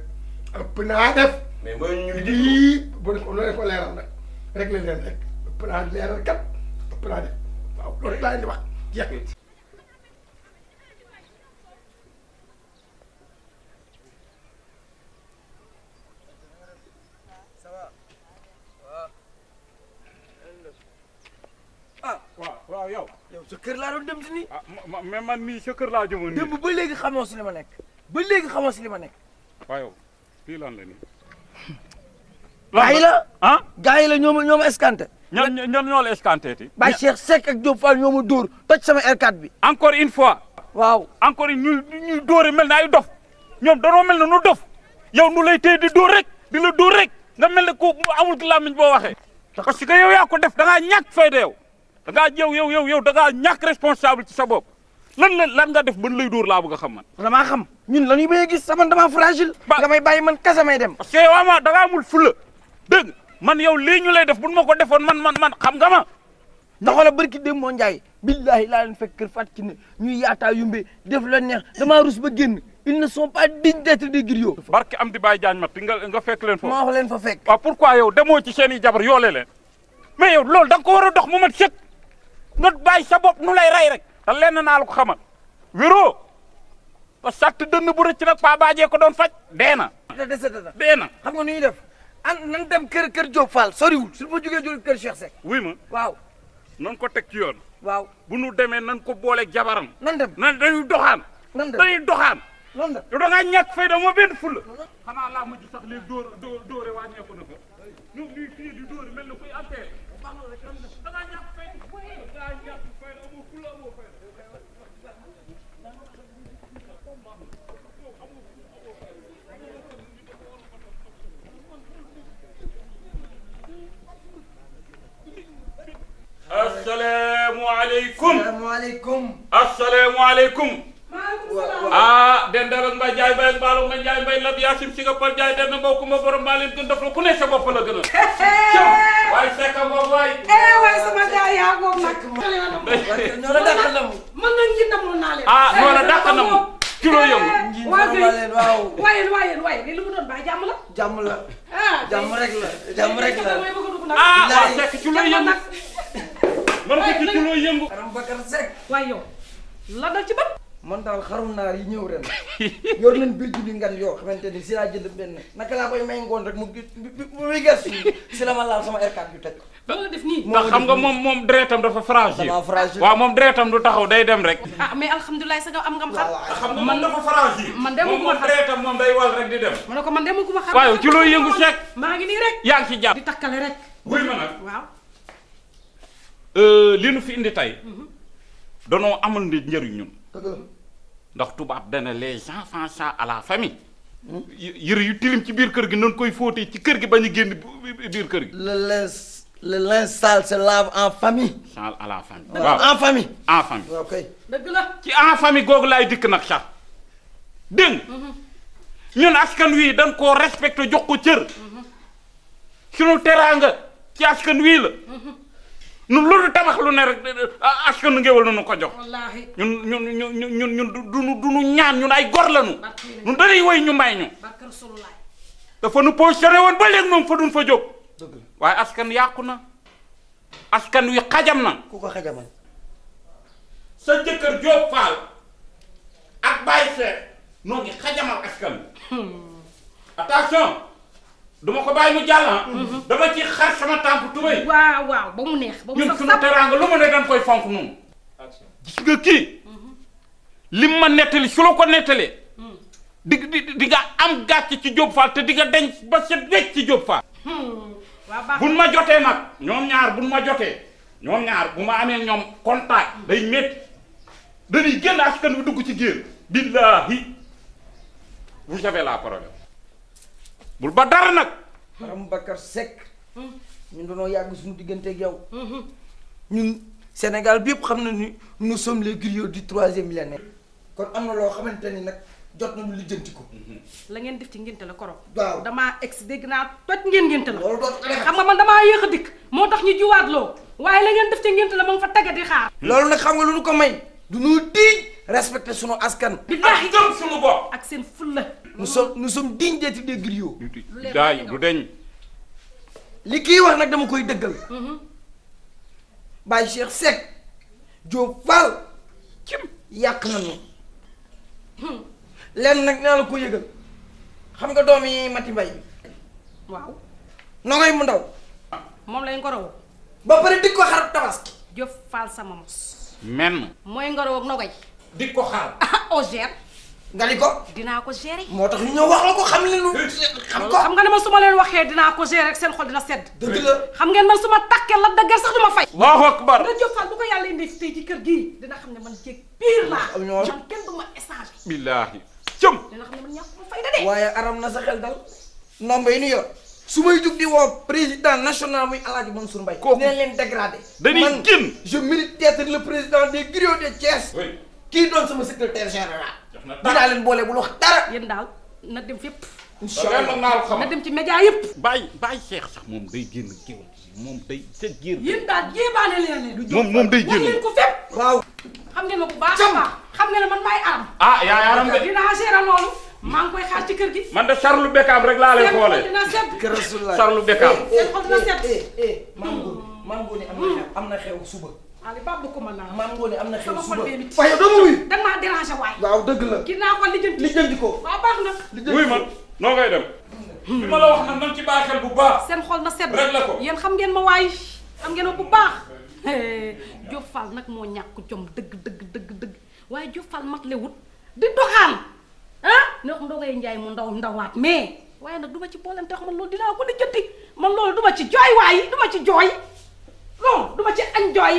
ëpp naa def. mais mooy ñu li lii bu leen ko leeral nag rek leen rek ëpp naa leeral kat ëpp naa def waaw loolu rek laa leen di wax jeex. waaw yow sa kër laa doon dem si nii. mais man mii sa kër laa jëmoon nii. démb ba léegi xamoo si li ma nekk ba léegi xamoo si li ma nekk. waaw yow fii lan la nii. gaa yi la gaa yi la ñoo ma escanté. ñan ñoo la escanté ti. Baye Cheikh Seck ak Diop Fall ñoo ma dóor toj sama R4 bi. encore une fois. waaw encore ñuy dóore mel na ay dof ñoom danoo mel na nu dof yow nu lay téye di dóor rek di la dóor rek nga mel ne ku amul ki làmmiñ boo waxee. parce que yow yaa ko def da ngaa ñàkk fayda yow. da ngaa yow da ngaa ñàkk responsable ci sa bopp lan nga def ban lay dóor laa bëgg a xam man. damaa xam ñun la ñuy bañ a gis sama damaa fragile. nga may bàyyi man kese may dem. parce que yow ama da ngaa amul fula dégg man yow lii ñu lay def buñ ma ko defoon man xam nga ma. ndax wala barki dem moo Njaay billahi laa leen fekk kër Fatou Kiné ñuy yaataa yumbe def la neex damaa rus ba génn ils ne sont pas dignes d'être des griots. barke am di bàyyi jaañ mat nga fekk leen foofu. maa wax leen fa fekk. waaw pourquoi yow demoo ci seen i jabar yoole leen mais yow loolu da nga ko war a dox mu mat sëkk nga bàyyi sa bopp nu lay rey rek te lenn naa la ko xamal wéroo ba sàtt dënn bu rëcc nag paa baajee ko doon faj dee na. dee na xam nga nu ñuy def nan dem kër Diop Fall soriwul su ma jógee jóge kër Cheikh Seck. wuy ma waaw. nan ko teg ci yoon. waaw bu nu demee nan ko booleeg jabaram. nan dem dañuy doxaan. dañuy doxaan. nan dem yow da ngaa ñàkk fay da moo benn fulla. xanaa laa mujj sax léegi dóore wàññeeku na ko ñu lii fii di dóore mel na kuy affaire da ngaa ñàkk fay da ngaa ñàkk fay amoo fulla amoo fay. asalaamaaleykum. asalaamaaleykum. asalaamaaleykum. maaleykum ah dendal ak mbay jaay mbay ak mbaalo ma jaay mbay lab yaasim si nga pal jaay den mbokk ma borom maa leen gën def la ku ne sa bopp la gën a waaye fekk nga waay waay sama jaay yaa ngoog nag ñoo la dàq na mu man na ngi nam naa leen ah ñoo la dàq na mu kilo yëngu waaw waaye lii lu mu doon bàyyi jàmm la jàmm la jàmm rek la ah waaw fekk ci looy yëngu man ko ci looy yëngu Aram Bakar Seck waaye yow la dal ci bët man daal xarum naar yi ñëw ren yor nañ biir julli ngan yoo xamante ni si laa jënd benn naka laa koy may ngoon rek mu muy gas si la ma laal sama R4 yu teg moo la def nii ndax xam nga moom deretam dafa fragile dama fragile waaw moom deretam du taxaw day dem rek ah mais alhamdulilah sa nga am ngam xam nga man dafa fragile man de moom deretam moom day wal rek di dem ma ne ko man de mu ko ma xam waaw ci looy yëngu Seck maa ngi nii rek yaa ngi ci jàpp di takkale rek wuy ma nag waaw li nu fi indi tey danoo amal ndi njëriñ ñun ndax tubaab dana les enfants ça à la famille yëre yu tilim ci biir kër gi noonu koy fóotee ci kër gi bañ a génn biir kër gi le linge sale se lave en famille sale à la famille waaw en famille en famille waaw kay dëgg la ci en famille googu laay dikk nag sax dégg ñun askan wi dañ koo respecté jox ko cër sunu teraanga ci askan wii la ñun loolu tabax lu ne rek askan ngéwal nañu ko jox wallaahi ñun duñu ñaan ñun ay gor lañu ñun dañuy woy ñu may ñu barke Rasulullah dafa nu positionné woon ba léegi moom fa duñ fa jóg waaye askan yàqu na askan wi xajam na ku ko xajamal sa jëkkër Diop Fall ak Baye Seck noo ngi xajamal askan wi attention duma ko bàyyi mu jàll dama ci xar sama tànk tubéy waaw ba mu neex ba mu ñun suñu teraanga lu ma ne dañ koy fonk noonu gis nga kii lim ma nettali su la ko nettalee di nga am gàcce ci Diop Fall te di nga deñ ba set wecc ci Diop Fall buñ ma jotee nag ñoom ñaar buñ ma jotee ñoom ñaar bu ma amee ñoom contact day métti dañuy génn askan wi dugg ci géer billahi vous avez la parole bul ba dara nag Aram Bakar Seck ñun dañoo yàgg suñu digganteeg yow ñun Sénégal bi yëpp xam na ni nous sommes les griots du 3e millénaire kon am na loo xamante ni nag jot nañu lijjanti ko la ngeen def ci ngénte la koro waaw damaa ex dégg naa toj ngeen ngénte la loolu dootu xam nga man damaa yéex a dikk moo tax ñu jiwaat loo waaye la ngeen def ci ngénte la ma nga fa tege di xaar loolu nag xam nga lu ñu ko may du ñu diñ respecté sunu askan billaahi gëm sunu bopp ak seen fulla nous sommes dignes d'être des griots daay du deñ li kii wax nag dama koy dëggal Baye Cheikh Seck Diop Fall cim yàq nañu lenn nag naa la ko yëgal xam nga doom yi Mati Mbay waaw nogay mu ndaw moom lay ngorow ba pare dik ko xarab tabaski Diop Fall sama mos men mooy ngorow ak nogay dik ko xaar au gère nga di ko dinaa ko gérer moo tax ñu ñëw wax la ko xam ne lu xam ko xam nga ne man su ma leen waxee dinaa ko gérer rek seen xol dina sedd dëgg la xam ngeen man su ma takkee la dëggal sax duma fay Allahu akbar nga Diop Fall bu ko yàlla indi tey ci kër gii dina xam ne man jéeg pire laa man kenn du ma échanger billahi cëm dina xam ne man ñàkk ma fay da de waaye Aram na sa xel dal nomba yi ñu yor su may jug di woo président national muy Alaaji Mansour Mbaye dina leen dégradé dañuy génn je mérite d'être le président des griots de Thiès kii doon sama secrétaire général dinaa leen boole bul wax dara yéen daal na dem fépp inshallah na dem ci média yëpp bàyyi Cheikh sax moom day génn géwal moom day sa géer yéen daal jéebaane leen du moom day génn leen ko fépp waaw xam ngeen ma bu baax a baax xam ngeen ne man maay Aram yaay Aram de dinaa gérer loolu maa ngi koy xaar ci kër gi man de Charles Beckham rek laa lay xoolee dina sedd kër Rasulullah Charles Beckham seen xol dina sedd maam Ngoné am na xew suba Ali Babou Kouma naa maam Ngoné am na xew sama suba xol bee mit waaye doo ma wuyu da nga maa déranger waay waaw dëgg la ki naa ko lijjanti ko waaw baax na wuy man noo ngay dem li ma la wax nag nañ ci bàyyi xel bu baax seen xol na sedd rek la ko yéen xam ngeen ma waay xam ngeen ma bu baax Diop Fall nag moo ñàkk jom dëgg waaye Diop Fall mat le wut di doxaan ne wax ndogay njaay mu ndawaat mais waaye nag du ma ci boolente xam man loolu dinaa ko lijjanti man loolu du ma ci jooy waaye du ma ci jooy non du ma ci añ jooy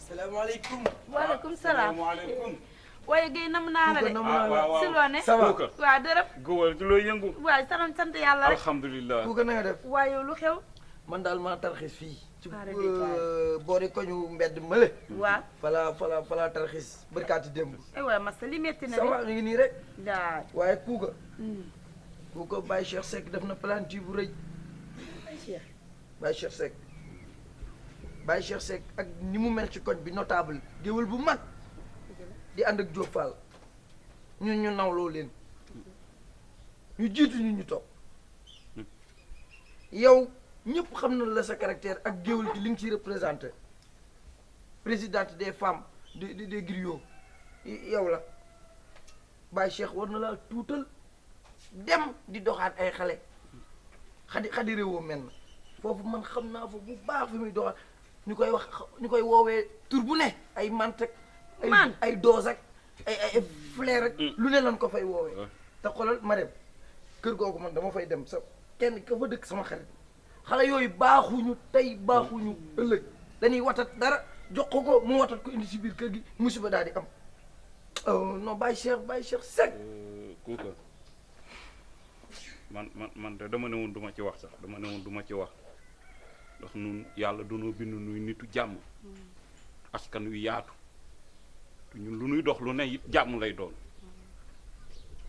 salaamaaleykum waaleykum salaam waaye Guèye nam naa la de si loo ne ça va waaw dërëm góor gi looy yëngu waaye sant yàlla rek alhamdulilah ku ko na nga def waaye lu xew man daal maa tarxis fii ci boori koñu mbedd mële waaw fala tarxis barkaati démb ay waay massa li metti na ça va ñu ngi nii rek daay waaye kuuka Baye Cheikh Seck def na planti bu rëy Baye Cheikh Seck ak ni mu mel ci koñ bi notable géwél bu mag di ànd ak Diop Fall ñun ñu nawloo leen ñu jiitu ñu toog yow ñëpp xam na la sa caractère ak géwél gi li nga ciy représenté présidente des femmes des griots yow la Baye Cheikh war na laa tuutal dem di doxaat ay xale xadi réewoo mel na foofu man xam naa fa bu baax fi muy doxaat ñu koy woowee tur bu ne ay mantek ay doos ak ay flair ak lu ne lan ko fay woowee te xoolal ma dem kër googu man dama fay dem sa kenn ka fa dëkk sama xarit xale yooyu baaxuñu tey baaxuñu ëllëg dañuy watat dara jox ko mu watat ko indi si biir kër gi musiba daal di am non Baye Cheikh Seck kuuka man de dama ne woon du ma ci wax sax dama ne woon du ma ci wax ndax nun yàlla dunoo bind nuy nitu jàmm askan wi yaatu te ñun lu nuy dox lu ne it jàmm lay doon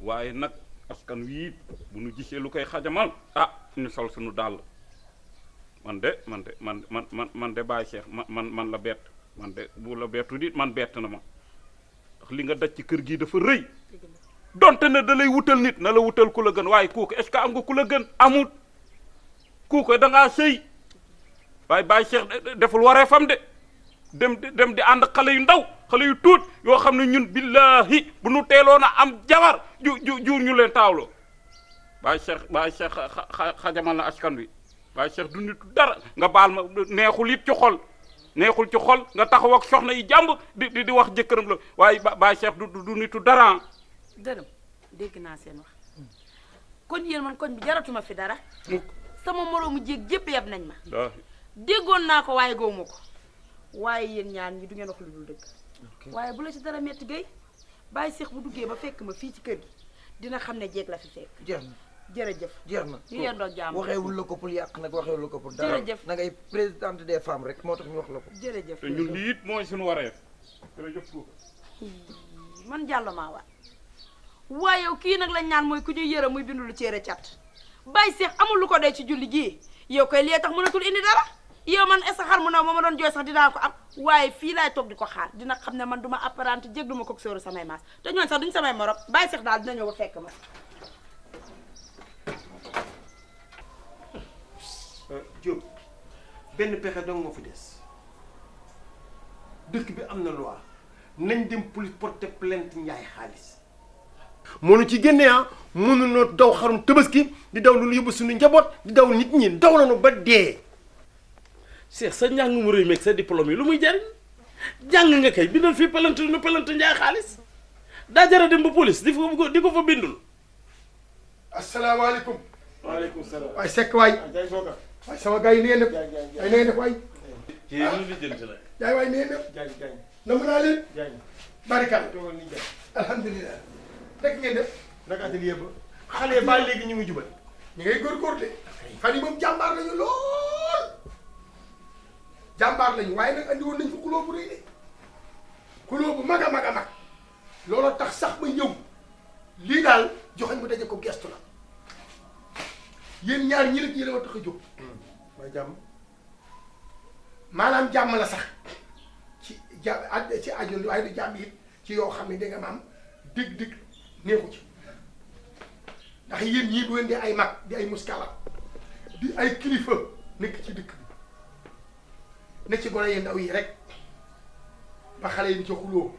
waaye nag askan wi it bu nu gisee lu koy xajamal ñu sol suñu dàll man de Baye Cheikh man la bett man de bu la bettu dit man bett na ma ndax li nga daj ci kër gi dafa rëy donte ne da lay wutal nit na la wutal ku la gën waaye kooku est-ce que am nga ku la gën amul kooku da ngaa sëy waaye Baye Cheikh deful waree fam de dem di ànd xale yu ndaw xale yu tuut yoo xam ne ñun billahi bu nu teeloon a am jabar jur ñu leen taawloo Baye Cheikh xajamal na askan wi Baye Cheikh du nitu dara nga baal ma neexul it ci xol nga taxaw ak soxna yi jàmb di wax jëkkëram la waaye Baye Cheikh du nitu dara. dërëm dégg naa seen wax kon yéen man koñ bi jaratuma fi dara sama moroomu jéeg jépp yab nañ ma déggoon naa ko waaye gawma ko waaye yéen ñaan ñi du ngeen wax lu dul dëgg waaye bu la ci dara metti gay Baye Cheikh bu duggee ba fekk ma fii ci kër gi dina xam ne jéeg la fi fekk jeex na jërëjëf jeex na ñu yéen doog jàmm waxeewul la ko pour yàq nag waxeewul la ko pour dara jërëjëf na ngay présidente des femmes rek moo tax ñu wax la ko jërëjëf te ñun lii it mooy suñu wareef jërëjëf ko man jàll maa waat waaye yow kii nag lañ naan mooy ku ñuy yërëm muy bindu lu ceere cat Baye Cheikh amul lu ko dee ci julli ji yow koy lee tax mënatul indi dara yow man est-ce que xar mu naw ma doon jooy sax dinaa ko am waaye fii laay toog di ko xaar dina xam ne man duma apparente jég duma ko sóoru samay maas te ñooñ sax duñ samay morom Baye Cheikh daal dina ñëw ba fekk ma Diop benn pexe dong moo fi des dëkk bi am na loi nañ dem police porter plainte Ndiaye xaalis mënu ci génne mënunoo daw xarum tabaski di daw lu yóbbu suñu njaboot di daw nit ñi daw nañu ba dee. Cheikh sa njàng mu rëy meeg sa diplôme yi lu muy jariñ jàng nga kay bindal fii plainte nu plainte Ndiaye xaalis daa jara dem ba police di ko fa bindul. asalaamaaleykum. waaleykum salaam. waay Seck waay. waay sama gars yi ni ngeen def. ay ni ngeen def waay. kii lu lijjanti la. jaay waay ni ngeen def. namm naa leen. barikal. alhamdulilah. rek ngeen def. naka atelier ba. xale ba léegi ñu ngi jubal. ñu ngay góorgóorlu de. fan yi moom jàmbaar lañu lool. jàmbaar lañu waaye nag andi woon nañ fi xuloo bu rëy de. xuloo bu mag a mag a mag. looloo tax sax ba ñëw. lii daal joxañ bu daje ko gestu la. yéen ñaar ñi la yéen a war tax a jóg. mooy jàmm. maanaam jàmm la sax ci ci aju waaye du jàmm it ci yoo xam ne danga maam dégg-dégg neexu ci ndax yéen ñii bu ngeen di ay mag di ay muskala di ay kilifa nekk ci dëkk bi ne ci gone yi ndaw yi rek ba xale yi di ci xuloo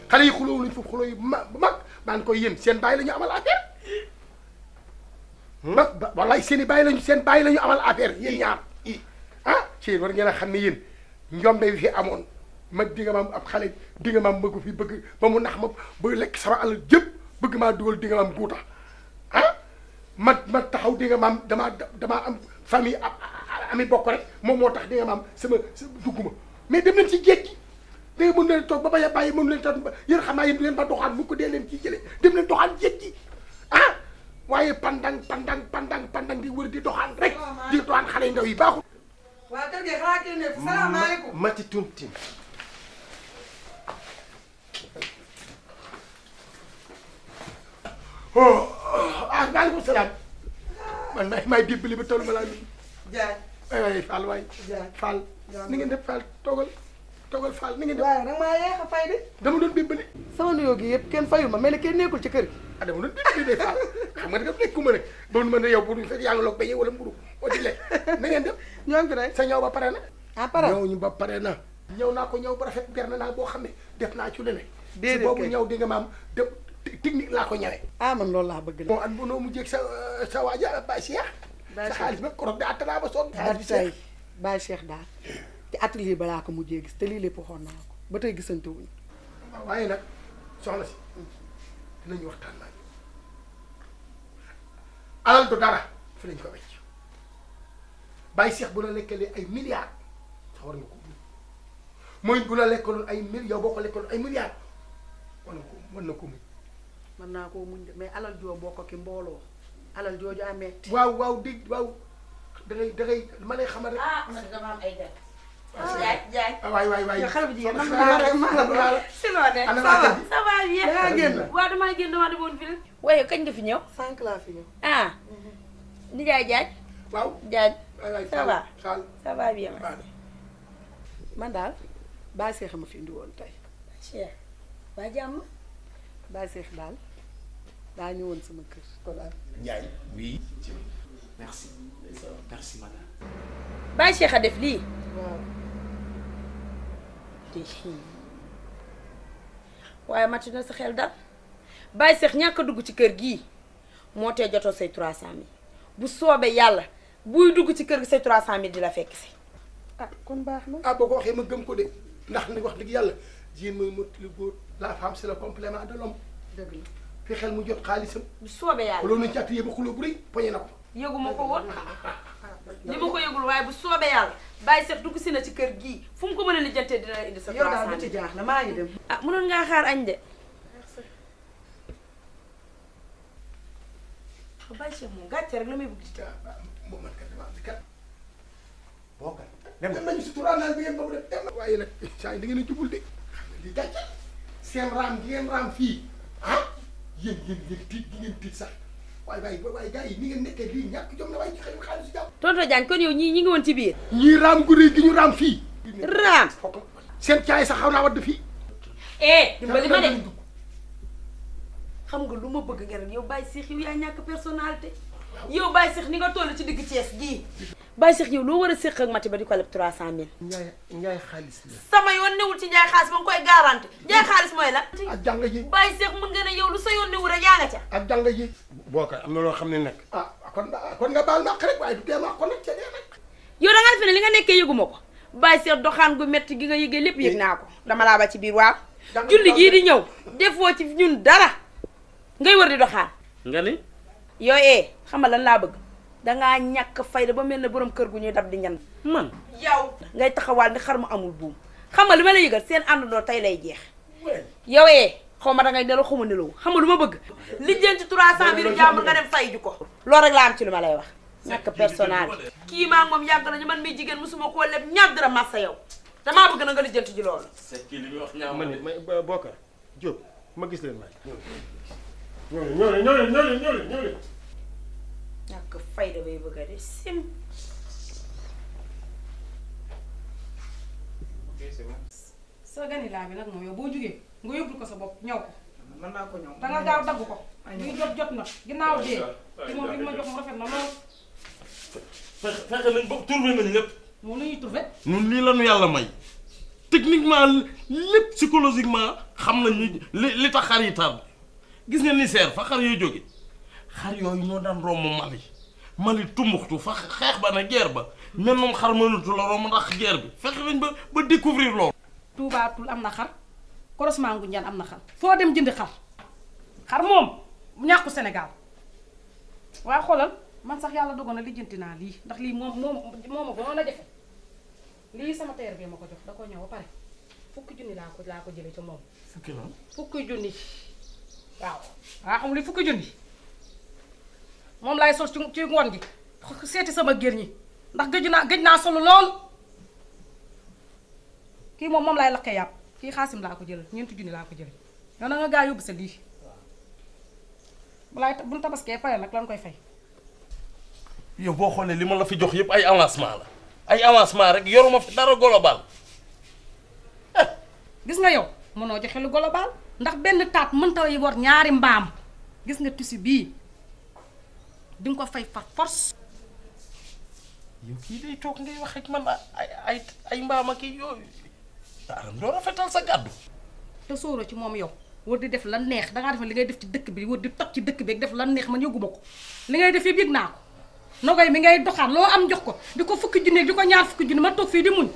xale yi xuloo luñ foofu xuloo yi bu mag maan koy yéen seen bàyyi la ñu amal affaire ba wallaay seen i bàyyi la ñu amal affaire yéen ñaar ci war ngeen a xam ne yéen njombe bi fi amoon mag di nga maam ab xale di nga maam bëgg fi bëgg ba mu nax ma ba lekk sama alal jëpp bëgg maa dugal di nga maam guuta ma taxaw di nga maam damaa am famille ami bokk rek moom moo tax di nga maam sama dugguma mais dem leen ci géej gi da nga mën leen toog ba bañ a bàyyi mënu leen toog yéen xam naa yéen du leen ba doxaan mu ko dee leen ciy jëlee dem leen doxaan géej gi waaye pandang di wër di doxaan rek di doxaan xale yu ndaw yi baaxul. waa kër gi xanaa kii ne salaamaaleykum. Mati Tuntin. maaleykum salaam. man maay dimbali ba toll ma laa nii. Jaay. waay Fall waay. Jaay Fall. ni ngeen def Fall toogal Fall ni ngeen def. waaye nag maa yeex a fay de. dama doon dimbali. sama nuyoo gi yëpp kenn fayul ma mel ne kenn nekkul ci kër gi. ah dama doon dimbali de Fall xam nga danga nekkuma rek ba nu mën a yow bu ñu fekk yaa ngi loog ba wala mburu o di lekk na ngeen def. ñoo ngi fi rek sa ñëw ba pare na. ah pare ñëw ñu ba pare na. ñëw naa ko ñëw ba rafet berne naa boo xam ne def naa ci lu ne. déedéet si boobu ñëw di nga maam de technique laa ko ñëwee. ah man loolu laa bëgg na. bon at bu noo mu jéeg sa waaja Baye Cheikh. sa xaalis ba korog de attanaa ba sonn. ba tey Baye Cheikh daal ci atelier balaa ko mujjee gis te lii lépp waxoon naa ko ba tey gisante wuñu. waaye nag soxna si dinañu waxtaan naa alal du dara fi lañ ko wecc Baye Cheikh bu la lekkalee ay milliards sax war nga ko mooy bu la lekkaloon ay milliards yow boo ko lekkaloon ay milliards mën na ko muñ. mën naa koo muñ de mais alal joo bokk ki mbooloo alal jooju amee. waaw da ngay ma lay xamal rek. ah man dama am ay gan. jaay waay. xale bu jigéen si loo de. ça va bien. da ngaa génn. waaw damaa génn damaa demoon fi rek. waaye kañ nga fi ñëw. sànq laa fi ñëw. ah. nijaay jaaj. waaw jaaj. waay ça va ça va bien merci. man daal Baye Cheikh ma fi indi woon tey. Cheikh waa jàmm. Baye Cheikh daal daa ñëwoon sama kër ko daal. Ndiaye oui. merci madame. Baye Cheikh a def lii. waaw. waaye matu na sa xel dal Baye Cheikh ñàkk a dugg ci kër gii moo tee jotoo say 300000 bu soobee yàlla buy dugg ci kër gi say 300000 di la fekk si. ah kon baax na. ah boo ko waxee ma gëm ko de ndax ni wax dëgg yàlla jigéen mooy mottali góor la femme c'est le complément de l'homme. dëgg la fi xel mu jot xaalisam. bu soobee yàlla loolu nañ ci atelier ba xuloo bu rëy poñe na ko. yëguma ko woon li ma ko yëgul waaye bu soobee yàlla Baye Cheikh dugg si na ci kër gii fu mu ko mën a lijjantee dina la indi sa 300000. yow daal bu ci jaax na maa ngi dem. ah mënoon ngaa xaar añ de. Baye Cheikh moom gàcce rek la may bëgg ci moom man kat dama am kat boo kat dem nañu sutura naan bi ngeen boobu dem na waaye nag saa yi da ngeen a jubul de xam nga di gàcce seen raam gi ngeen raam fii ah yéen tiit gi ngeen tiit sax waaye gars yi ni ngeen nekkee lii ñàkk jom na waaye joxe ñu xaalis jàmm. tonton Diagne kon yow ñi ngi woon ci biir. ñii raam gu rëy gi ñu raam fii. raam seen caay sax xaw naa wadd fii. dimbali ma de xam nga lu ma bëgg nga rek yow Baye Cheikh yow yaa ñàkk personnalité yow Baye Cheikh ni nga toll ci digg Thiès gii Baye Cheikh yow loo war a séq ak Mati ba di ko leb 300000. Njaay xaalis la. sama yoon newul ci njaay xaalis ba nga koy garanti njaay xaalis mooy la. ak jàng ji. Baye Cheikh mën nga ne yow lu sa yoon newul rek yaa nga ca. ak jàng ji. boo ko am na loo xam ne nag. kon nga baal ma rek waaye du tee ma ko nag ca dee nag. yow da nga defe ne li nga nekkee yëguma ko Baye Cheikh doxaan gu metti gi nga yëgee lépp yëg naa ko dama laa ba ci biir waaw. julli gii di ñëw defoo ci ñun dara ngay wër di doxaan. nga ni. yow xam nga lan laa bëgg dangaa ñàkk fayda ba mel ne borom kër gu ñuy dab di ñan. man yow ngay taxawaal ni xar mu amul buum xam nga li ma la yëgal seen àndandoo tey lay jeex. yow xaw ma dangay nelaw xaw ma nelaw xam nga lu ma bëgg. lijjanti 300000 jàmbur nga dem fay ju ko. loolu rek laa am ci lu ma lay wax. ñàkk personnel kii maa moom yàgg nañu man miy jigéen mosuma koo leb ñaar dara massa yow damaa bëgg na nga lijjanti ji loolu. c'est kii li muy wax ñaaw ma ne Bokar Diop ma gis leen waay. ñoo leen. ñàkk fayda bay bëgg a de sim. sa ganilaa bi nag moom yow boo jugee nga yóbbul ko sa bopp ñaw ko. mën naa ko ñëw. da nga gaaw dagg ko. lii jot na ginnaaw dee. ci moom li ma jox mu rafet na lool. fexe nañ ba trouvé nañ lépp. moom la ñuy trouvé. ñun lii la ñu yàlla may techniquement lépp psychologiquement xam nañ li tax xar yi tardé gis ngeen ni seer fa xar yooyu jóge xar yooyu ñoo daan romb Mali tumbuxtu fa xeex ba na guerre ba mel noonu xar mënatu la romb ndax guerre bi fexe nañ ba découvrir loolu. Touba Toul am na xar Korosma Ngunjaan am na xar foo dem jëndi xar moom ñàkku Sénégal waaye xoolal man sax yàlla dogoon na lijjanti naa lii ndax lii moo ma gënoon a jafe lii sama teer bi ma ko jox da ko ñëw ba pare fukki junni laa ko jëlee ca moom. fukki lan. fukki junni waaw xam li fukki junni moom laay sol ci ngoon gi seeti sama gér ñi ndax gëj naa solo lool kii moom laay lakkee yàpp kii xaasim laa ko jël ñeenti junni laa ko jël yow na nga gaa yóbbu sa lii bu ñu tabaskee pare nag lan koy fay. yow boo xoolee li ma la fi jox yëpp ay avancement la ay avancement rek yoruma fi dara global. gis nga yow mënoo joxe lu global ndax benn taat mënta yi war ñaari mbaam gis nga tissu bii di nga ko fay par force. yow kii day toog ngay wax ak man ay mbaam ak yooyu Aram doo rafetal sa gàddu. te sóoro ci moom yow war di def lan neex dangaa def li ngay def ci dëkk bi war di toj ci dëkk bi def lan neex man yëguma ko li ngay def yëpp yëg naa ko nogoy mi ngay doxaat loo am jox ko di ko fukki junni di ko ñaar fukki junni ma toog fii di muñ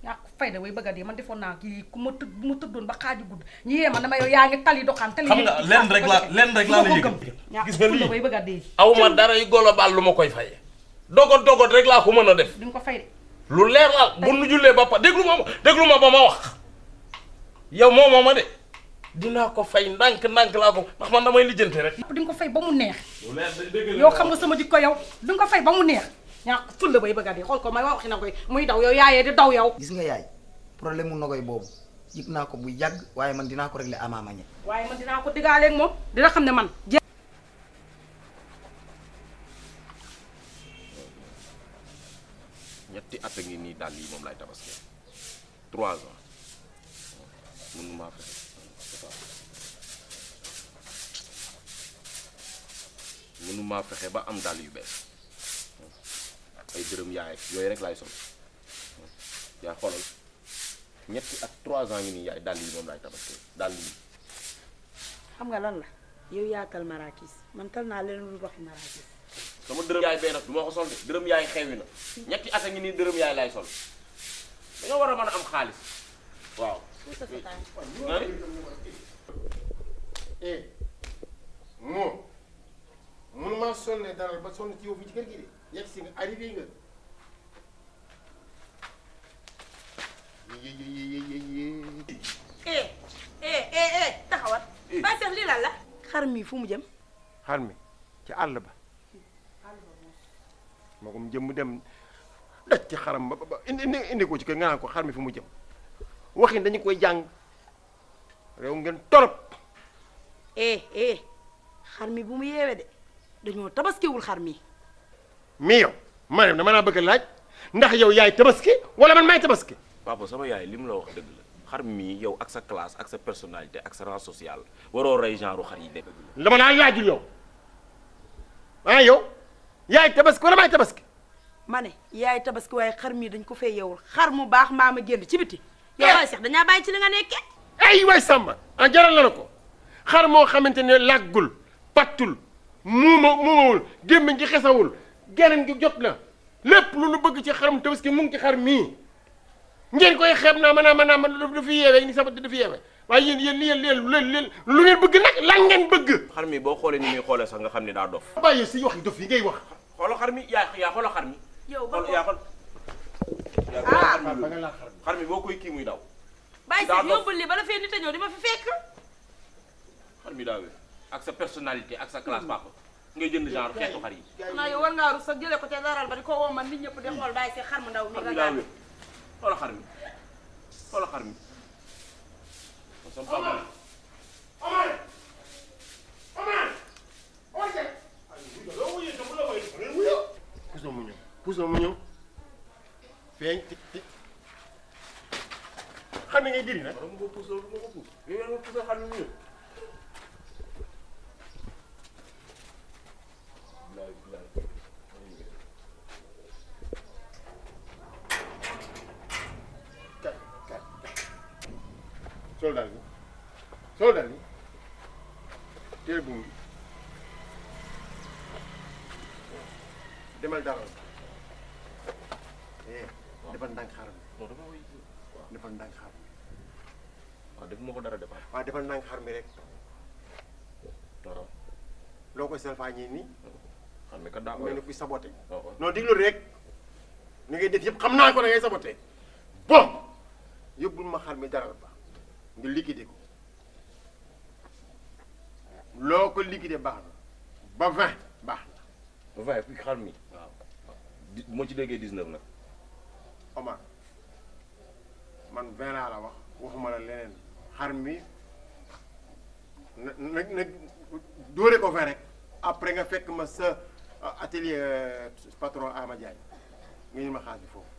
yaa ko fayda way bëgg a dee man defoon naa kii ku ma tëdd bu ma tëddoon ba xaaju gudd ñu yee man dama yow yaa ngi tali doxaan tali xam nga leen rek laa la yëg gis nga lii way bëgg a dee aw ma dara yu global lu ma koy faye dogot rek laa ko mën a def di nga ko fay de lu leer la bu nu jullee ba pa déglu ma ba ma wax yow moo ma de dinaa ko fay ndànk laa ko ndax man damay lijjante rek di nga ko fay ba mu neex yow xam nga sama jikko yow di nga ko fay ba mu neex ñaa ful la bay bëgg a dee xool ko may waxi na koy muy daw yow yaayee di daw yow gis nga yaay problème mu nogoy boobu yëg naa ko bu yàgg waaye man dinaa ko régler à ma manière. waaye man dinaa ko diggaaleeg moom dina xam ne man ñetti at a ngi nii daal yi moom laay tabaski 3 ans mënumaa fexe ba am dàll yu bees ay dërëm yaay yooyu rek laay sol yaa xoolal ñetti at 3 ans ngi nii yaay dàll yi moom laay tabaski dàll yi. xam nga lan la yow yaa tal marakis man tal naa leen lu doxi marakis. sama dërëm yaay bee nag du ma ko sol de dërëm yaay xewi na ñetti at a ngi nii dërëm yaay laay sol dañoo war a mën a am xaalis waaw. moo mënumaa sonne dara ba sonn ci yow fii ci kër gi de yegg si nga arrivé nga taxawal Baye Cheikh lii lan la xar mi fu mu jëm xar mi ci àll ba moo ko mu jëm mu dem daj ci xaram ba indi ko ci kër nga naan ko xar mi fu mu jëm waxin dañu koy jàng réew ngeen torop xar mi bu mu yeewee de dañoo tabaskiwul xar mi mais yow ma ne dama laa bëgg a laaj ndax yow yaay tabaski wala man maay tabaski papa sama yaay li mu la wax dëgg la xar mi yow ak sa classe ak sa personnalité ak sa rang social waroo rey genre xar yi dëgg la dama laa laajul yow yow yaay tabaski wala maay tabaski ma ne yaay tabaski waaye xar mi dañ ko fee yeewul xar mu baax mbaa ma génn ci biti yow Baye Cheikh dañaa bàyyi ci li nga nekkee ay waay Samba jaral na la ko xar moo xamante ne làggul pattul muumawul gémmiñ gi xesawul geneen gi jot na lépp lu nu bëgg ci xarum tabaski mu ngi ci xar mii ngeen koy xeeb naa man du fi yeewee ni sabat du fi yeewee waaye yéen lu ngeen bëgg nag lan ngeen bëgg xar mi boo xoolee ni muy xoolee sax nga xam ne daa dof bàyyi si wax dof yi ngay wax xoolal xar mi yaa xoolal xar mi yow ba yaa xool xar mi boo koy kii muy daw Baye Cheikh yóbbul li bala fee nit a ñëw di ma fi fekk xar mi daa wér ak sa personnalité ak sa classe papa ngay jënd genre xeetu xar yi xanaa yow war ngaa rus sax jëlee ko ca daral ba di ko woo man nit ñëpp di xool Baye Cheikh xar mu ndaw mi xar mi daa wér xoolal xar mi xoolal xar mi sama papa puus na mu ñëw feeñ xam ne ngay diri nag dama ko puus loolu dama ko puus yow yaa ma puusal xar mi mu ñëw soldat bi téere bu mu demal daral defal ndànk xaram defal ndànk xar mi waaw def moo ko dara defal waaw defal ndànk xar mi rek loo koy sel faa ñii nii xam ne kat daa mel ni kuy saboté non diglu rek ni ngay def yëpp xam naa ko da ngay saboté bon yóbbul ma xar mi daral ba nga liquidé ko loo ko liquidé baax na ba 20 baax na 20 puis xar mi waaw bu ma ci déggee 19 nag. Omar man 20 laa la wax waxuma la leneen xar mi na dóore ko 20 rek après nga fekk ma sa atelier patron Ama Diagne nga ñu ma xaalis bi foofu.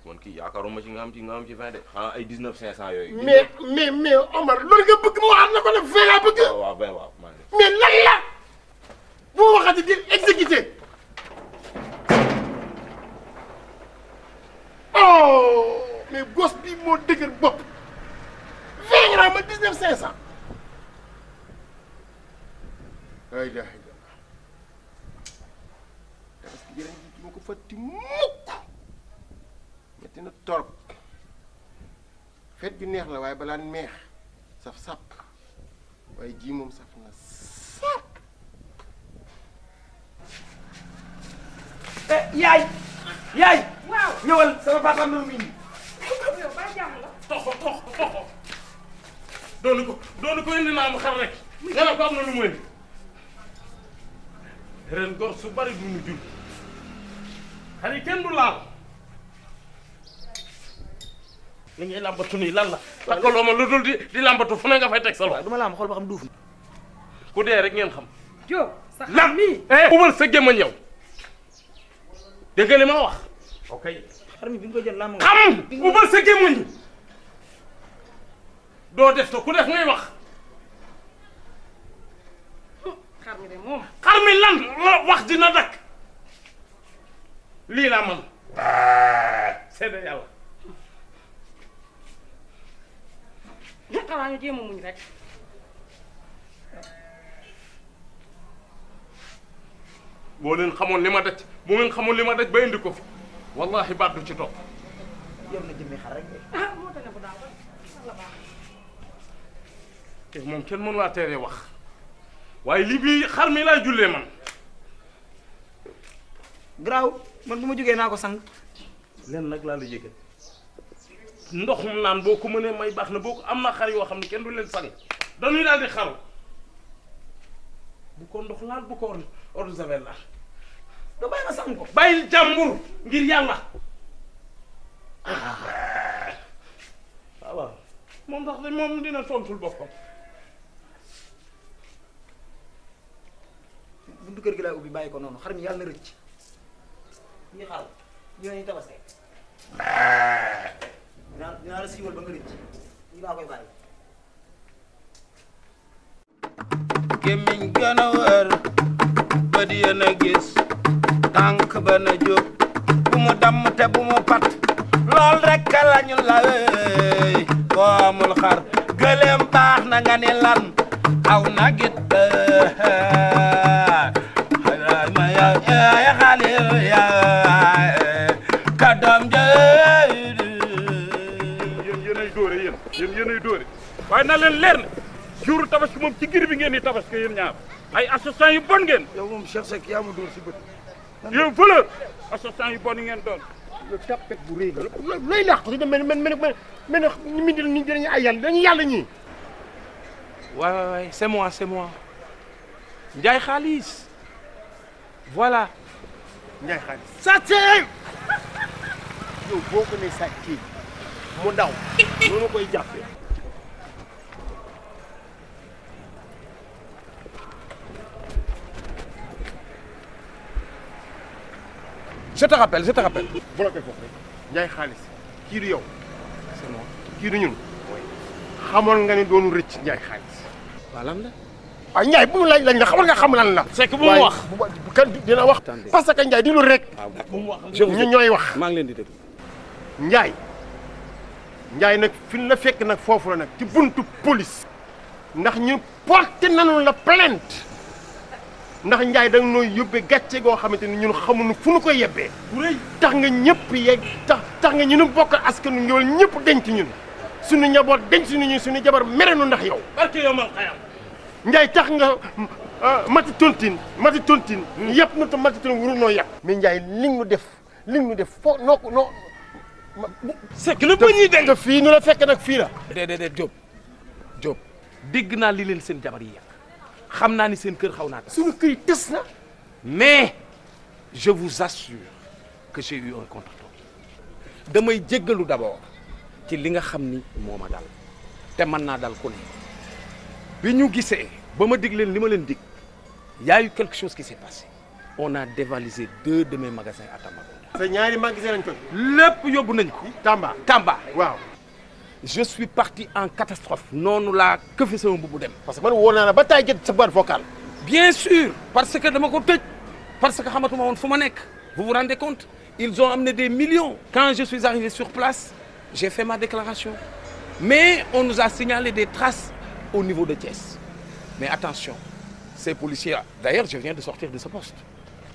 man kii yaakaaruma ci nga am ci 20 de xanaa ay 19 500 yooyu. mais Omar loolu nga bëgg ma waxaat na ko ne 20 laa bëgg. waaw 20 waaw maa ngi. mais lan la bu ma waxati di exécuté. oh mais gos bi moo dëgër bopp 20 nga naa ma 19 500. ay la parce que jërëjëf ji ma ko fàtti mukk metti na torop fet bi neex la waaye balaa neex saf sàpp waaye ji moom saf na sàpp. yaay waaw ñëwal sama papa am na lu muy indi. yow ba jàmm la. toxo doonu ko indi naa mu xar rek nga ne ko am na lu mu indi ren gor su bari du nu jur xar yi kenn du laal li ngay làmbatu nii lan la takkaloo ma lu dul di làmbatu fu ne nga fay teg sa loxo duma laa ma xool ba xam duuf ku dee rek ngeen xam Diop sa xam mii ubal sa gémmañ yow dégg nga li ma wax ok xar mi bi nga ko jël laa ma xam ubal sa gémmañ doo def te ku def ngay wax xar mi de moom xar mi lan la wax dina dakk lii laa man seede yàlla xanaa ñu jéem a muñ rek boo leen xamoon li ma daj boo leen xamoon li ma daj ba indi ko fi wallahi baat du ci topp yow na jëmee xar rek ah moo tax ne bu daaw la baax te moom kenn mënu laa teeree wax waaye li bi xar mi laay jullee man garaaw man bu ma jógee naa ko sang leen nag laa la yëgal ndoxum naan boo ko mënee may baax na boo ko am na xar yoo xam ne kenn du leen sang dañuy daal di xaru bu ko ndox laal bu ko eau de javel laal da bàyyi ma sang ko bàyyil jàmbur ngir yàlla waaw moom ndax de moom dina tontul boppam buntu kër gi laa ubbi bàyyi ko noonu xar mi yàlla na rëcc ñi xar ñooñu tabaske dinaa la siiwal ba nga rëcc ñi laa koy bàyyi gémmiñ gën a wër bët yéen a gis tànk ba na jóg bu mu damm te bu mu pat lool rekk lañu la wéy boo amul xar gëléem baax na nga ni lan aw na git ma yaay xalil yaay ka doom jëy yéenay dóore yéenay dóore waaye na leen leer na jour tabaski moom ci gir bi ngeen di tabaski yéen ñaar ay association yu bon ngeen yow moom Cheikh Seck yaa ma dóor si bët yow voleur association yu bon yi ngeen doon yow tapet bu rëy nga looy làq si dem mel ni mi ni dañuy ay yàlla dañuy yàlla ñii waay c'est moi Ndiaye Xaalis voilà Ndiaye Xaalis sàcce yow boo ko ne sàcce mu daw noonu koy jàppee je te rappelle bloqué foofu rek Ndiaye Xaalis kii du yow c'est moi kii du ñun xamoon nga ni doonu rëcc Ndiaye Xaalis waa lan la waaw Ndiaye bu mu laaj lañ la xamal nga xam lan la c'est que bu mu wax kan dina wax parce que Ndiaye di lu rek ñu ñooy wax maa ngi leen di déglu Ndiaye nag fi la fekk nag foofu la nag ci buntu police ndax ñu porté nañu la plainte ndax Ndiaye da nga noo yóbbee gàcce goo xamante ni ñun xamuñu fu nu ko yebbee tax nga ñëpp yegg tax nga ñu nu bokk askanu Ngéwél ñëpp denc ñun suñu njaboot denc suñu jabar mere nu ndax yow barke yow man xayam Ndiaye tax nga mati tontine yëpp nu ta mati tontine wuru noo yàq mais Ndiaye li nga nu def foo noo ko noo c'est que na ba ñuy dégg fii nu la fekk nag fii la déedéet Diop dégg naa li leen seen jabar yi yàq xam naa ni seen kër xaw naa tas suñu kër yi tes na mais je vous assure que j'ai eu un contretemps damay jéggalu d'abord ci li nga xam ni moo ma dal te mën naa dal ku ne bi ñu gisee ba ma dig leen li ma leen dig y a eu quelque chose qui s'est passé on a dévalisé 2 de mes magasins à Tambacounda. sa ñaari magasin lañ ko. lépp yóbbu nañ ko. Tamba waaw. je suis parti en catastrophe noonu laa këfe sama mbubu dem. parce que man woo naa la ba taay jot sa boîte vocale. bien sûr parce que dama ko tëj parce que xamatuma woon fu ma nekk vous vous rendez compte ils ont amené des millions. quand je suis arrivé sur place j'ai fait ma déclaration mais on nous a signalé des traces au niveau de Thiès mais attention ces policiers-là d'ailleurs je viens de sortir de ce poste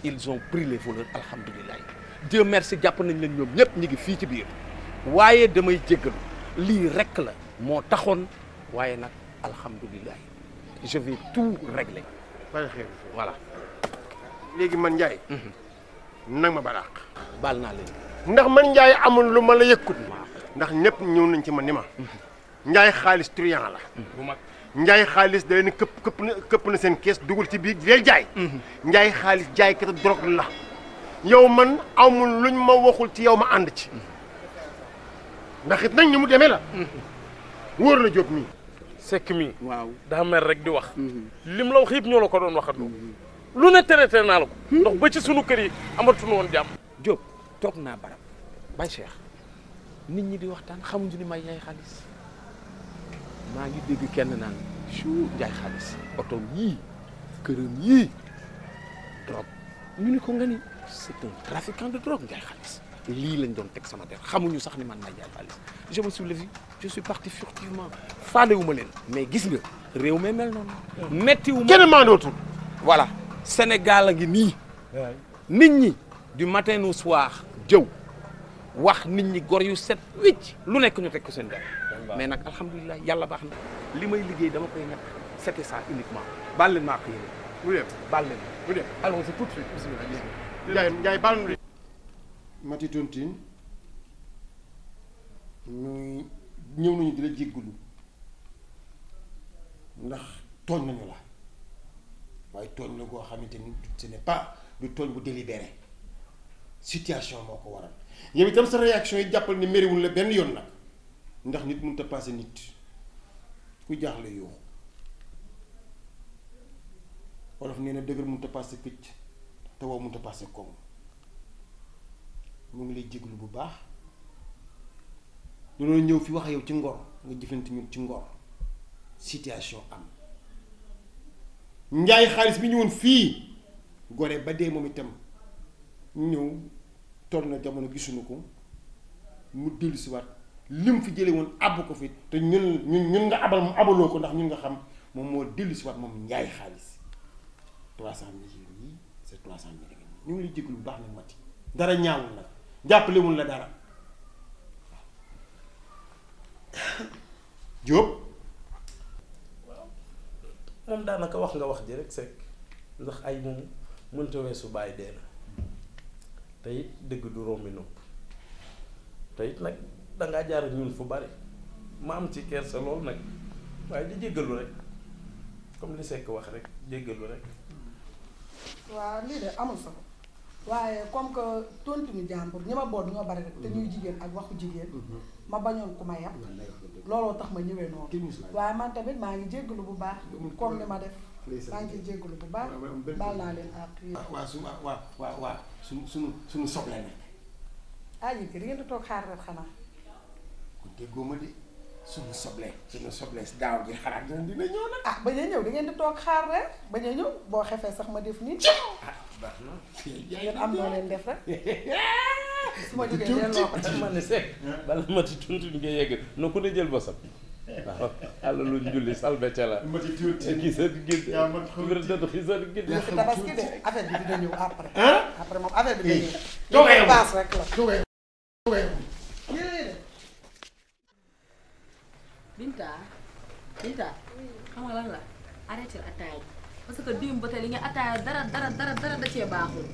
ils ont pris les voleurs alhamdulilah Dieu merci jàpp nañ leen ñoom ñëpp ñu ngi fii ci biir waaye damay jéggalu lii rek la moo taxoon waaye nag alhamdulilah je vais tout régler. voilà. léegi man Ndiaye. nag ma balaax. baal naa leen. ndax man Ndiaye amul lu ma la yëkkut. ndax ñëpp ñëw nañ ci man ni ma. Ndiaye xaalis truand la. bu mag Ndiaye xaalis da leen këpp na seen kees dugal ci biir di jaay. Ndiaye xaalis jaay kat drogue la. yow man amul luñ ma waxul ci yow ma ànd ci. ndax it nag ni mu demee la. wóor la Diop mii. Seck mii. waaw daa mer rek di wax. lim la wax yëpp ñoo la ko doon waxandoo. lu ne traité naa la ko. ndax ba ci sunu kër yi amatuñu woon jàmm. Diop toog naa barab Baye Cheikh nit ñi di waxtaan xamuñu ni may yaay xaalis maa ngi dégg kenn naan su jaay xaalis oto yii këram yii drogue ñu ni ko nga ni c'est un trafiquant de drogue jaay xaalis lii lañ doon teg sama der xamuñu sax ni man may jaay xaalis je me suis levé je suis parti furtivement faalewuma leen mais gis nga réew mi mel noonu mettiwuma kenn maandootul voilà Sénégal a ngi nii nit ñi du matin au soir jëw wax nit ñi gor yu set wicc lu nekk ñu teg ko seen der mais nag alhamdulilah yàlla baax na li may liggéey dama koy ñàkk c'était ça uniquement baal leen maa ko yéene mu dem baal leen mu dem allons-y tout de suite bismillah Ndiaye baal nu de Mati Tontine ñuy ñëw nañu di la jéggulu ndax tooñ nañu la waaye tooñ la goo xamante ni ce n'est pas du tooñ bu délibéré situation moo ko waral yow itam sa réaction yi jàppal ni mériwul la benn yoon nag ndax nit mënut a passé nit ku jaaxle yoo wolof nee na dëgër mënut a passé këcc te wow mënut a passé koŋ mu ngi lay jéglu bu baax dañoo ñëw fi wax yow ci ngor nga jëflante ñun ci ngor situation am njaay xaalis bi ñëwoon fii gore ba dee moom itam ñëw toll na jamono gisuñu ko mu dellu si waat lim fi jële woon àbb ko fi te ñun nga abal mu abaloo ko ndax ñun nga xam moom moo dellu si waat moom njaay xaalis 300 000 yi c'est 300 000 ñu ngi lay jéglu bu baax nag Mati dara ñaawul nag jàppalewul la dara Diop moom daanaka wax nga wax ji rek Seck ndax ay moom mënta weesu bàyyi dee na te it dëgg du rombi nopp te it nag dangaa jaar ñun fu bari ma am ci kersa lool nag waaye di jéggalu rek comme li Seck wax rek jéggalu rek. waaw lii de amul solo waaye comme que tontinu jàmbur ñi ma boot ñoo bari rek te ñuy jigéen ak waxu jigéen ma bañoon ku ma yàpp looloo tax ma ñëwee noonu waaye man tamit maa ngi jéggalu bu baax comme ni ma def maa ngi jéggalu bu baax baal naa leen ak waaw suñu soble nag ah yéen di ngeen di toog xaar rek xanaa ku déggoo ma di suñu soble daaw gi xalaat dina ñëw nag ah bañ a ñëw di ngeen di toog xaar rek bañ a ñëw boo xefee sax ma def nii baax na ngeen am noo leen def rek su ma jógee delloo ko ci ma ne Seck bala Mati Tontine nga yegg na ku ne jël bosam waaw àlla luñ julli salbe ca la Mati Tontine gisa di gis wér dëdd xisa di gis tabaski de affaire bi dina ñëw après après moom affaire bi dina ñëw paas rek la Binta xam nga lan la arrêté attaaya parce que démb ba tey li nga attaaya dara da cee baaxul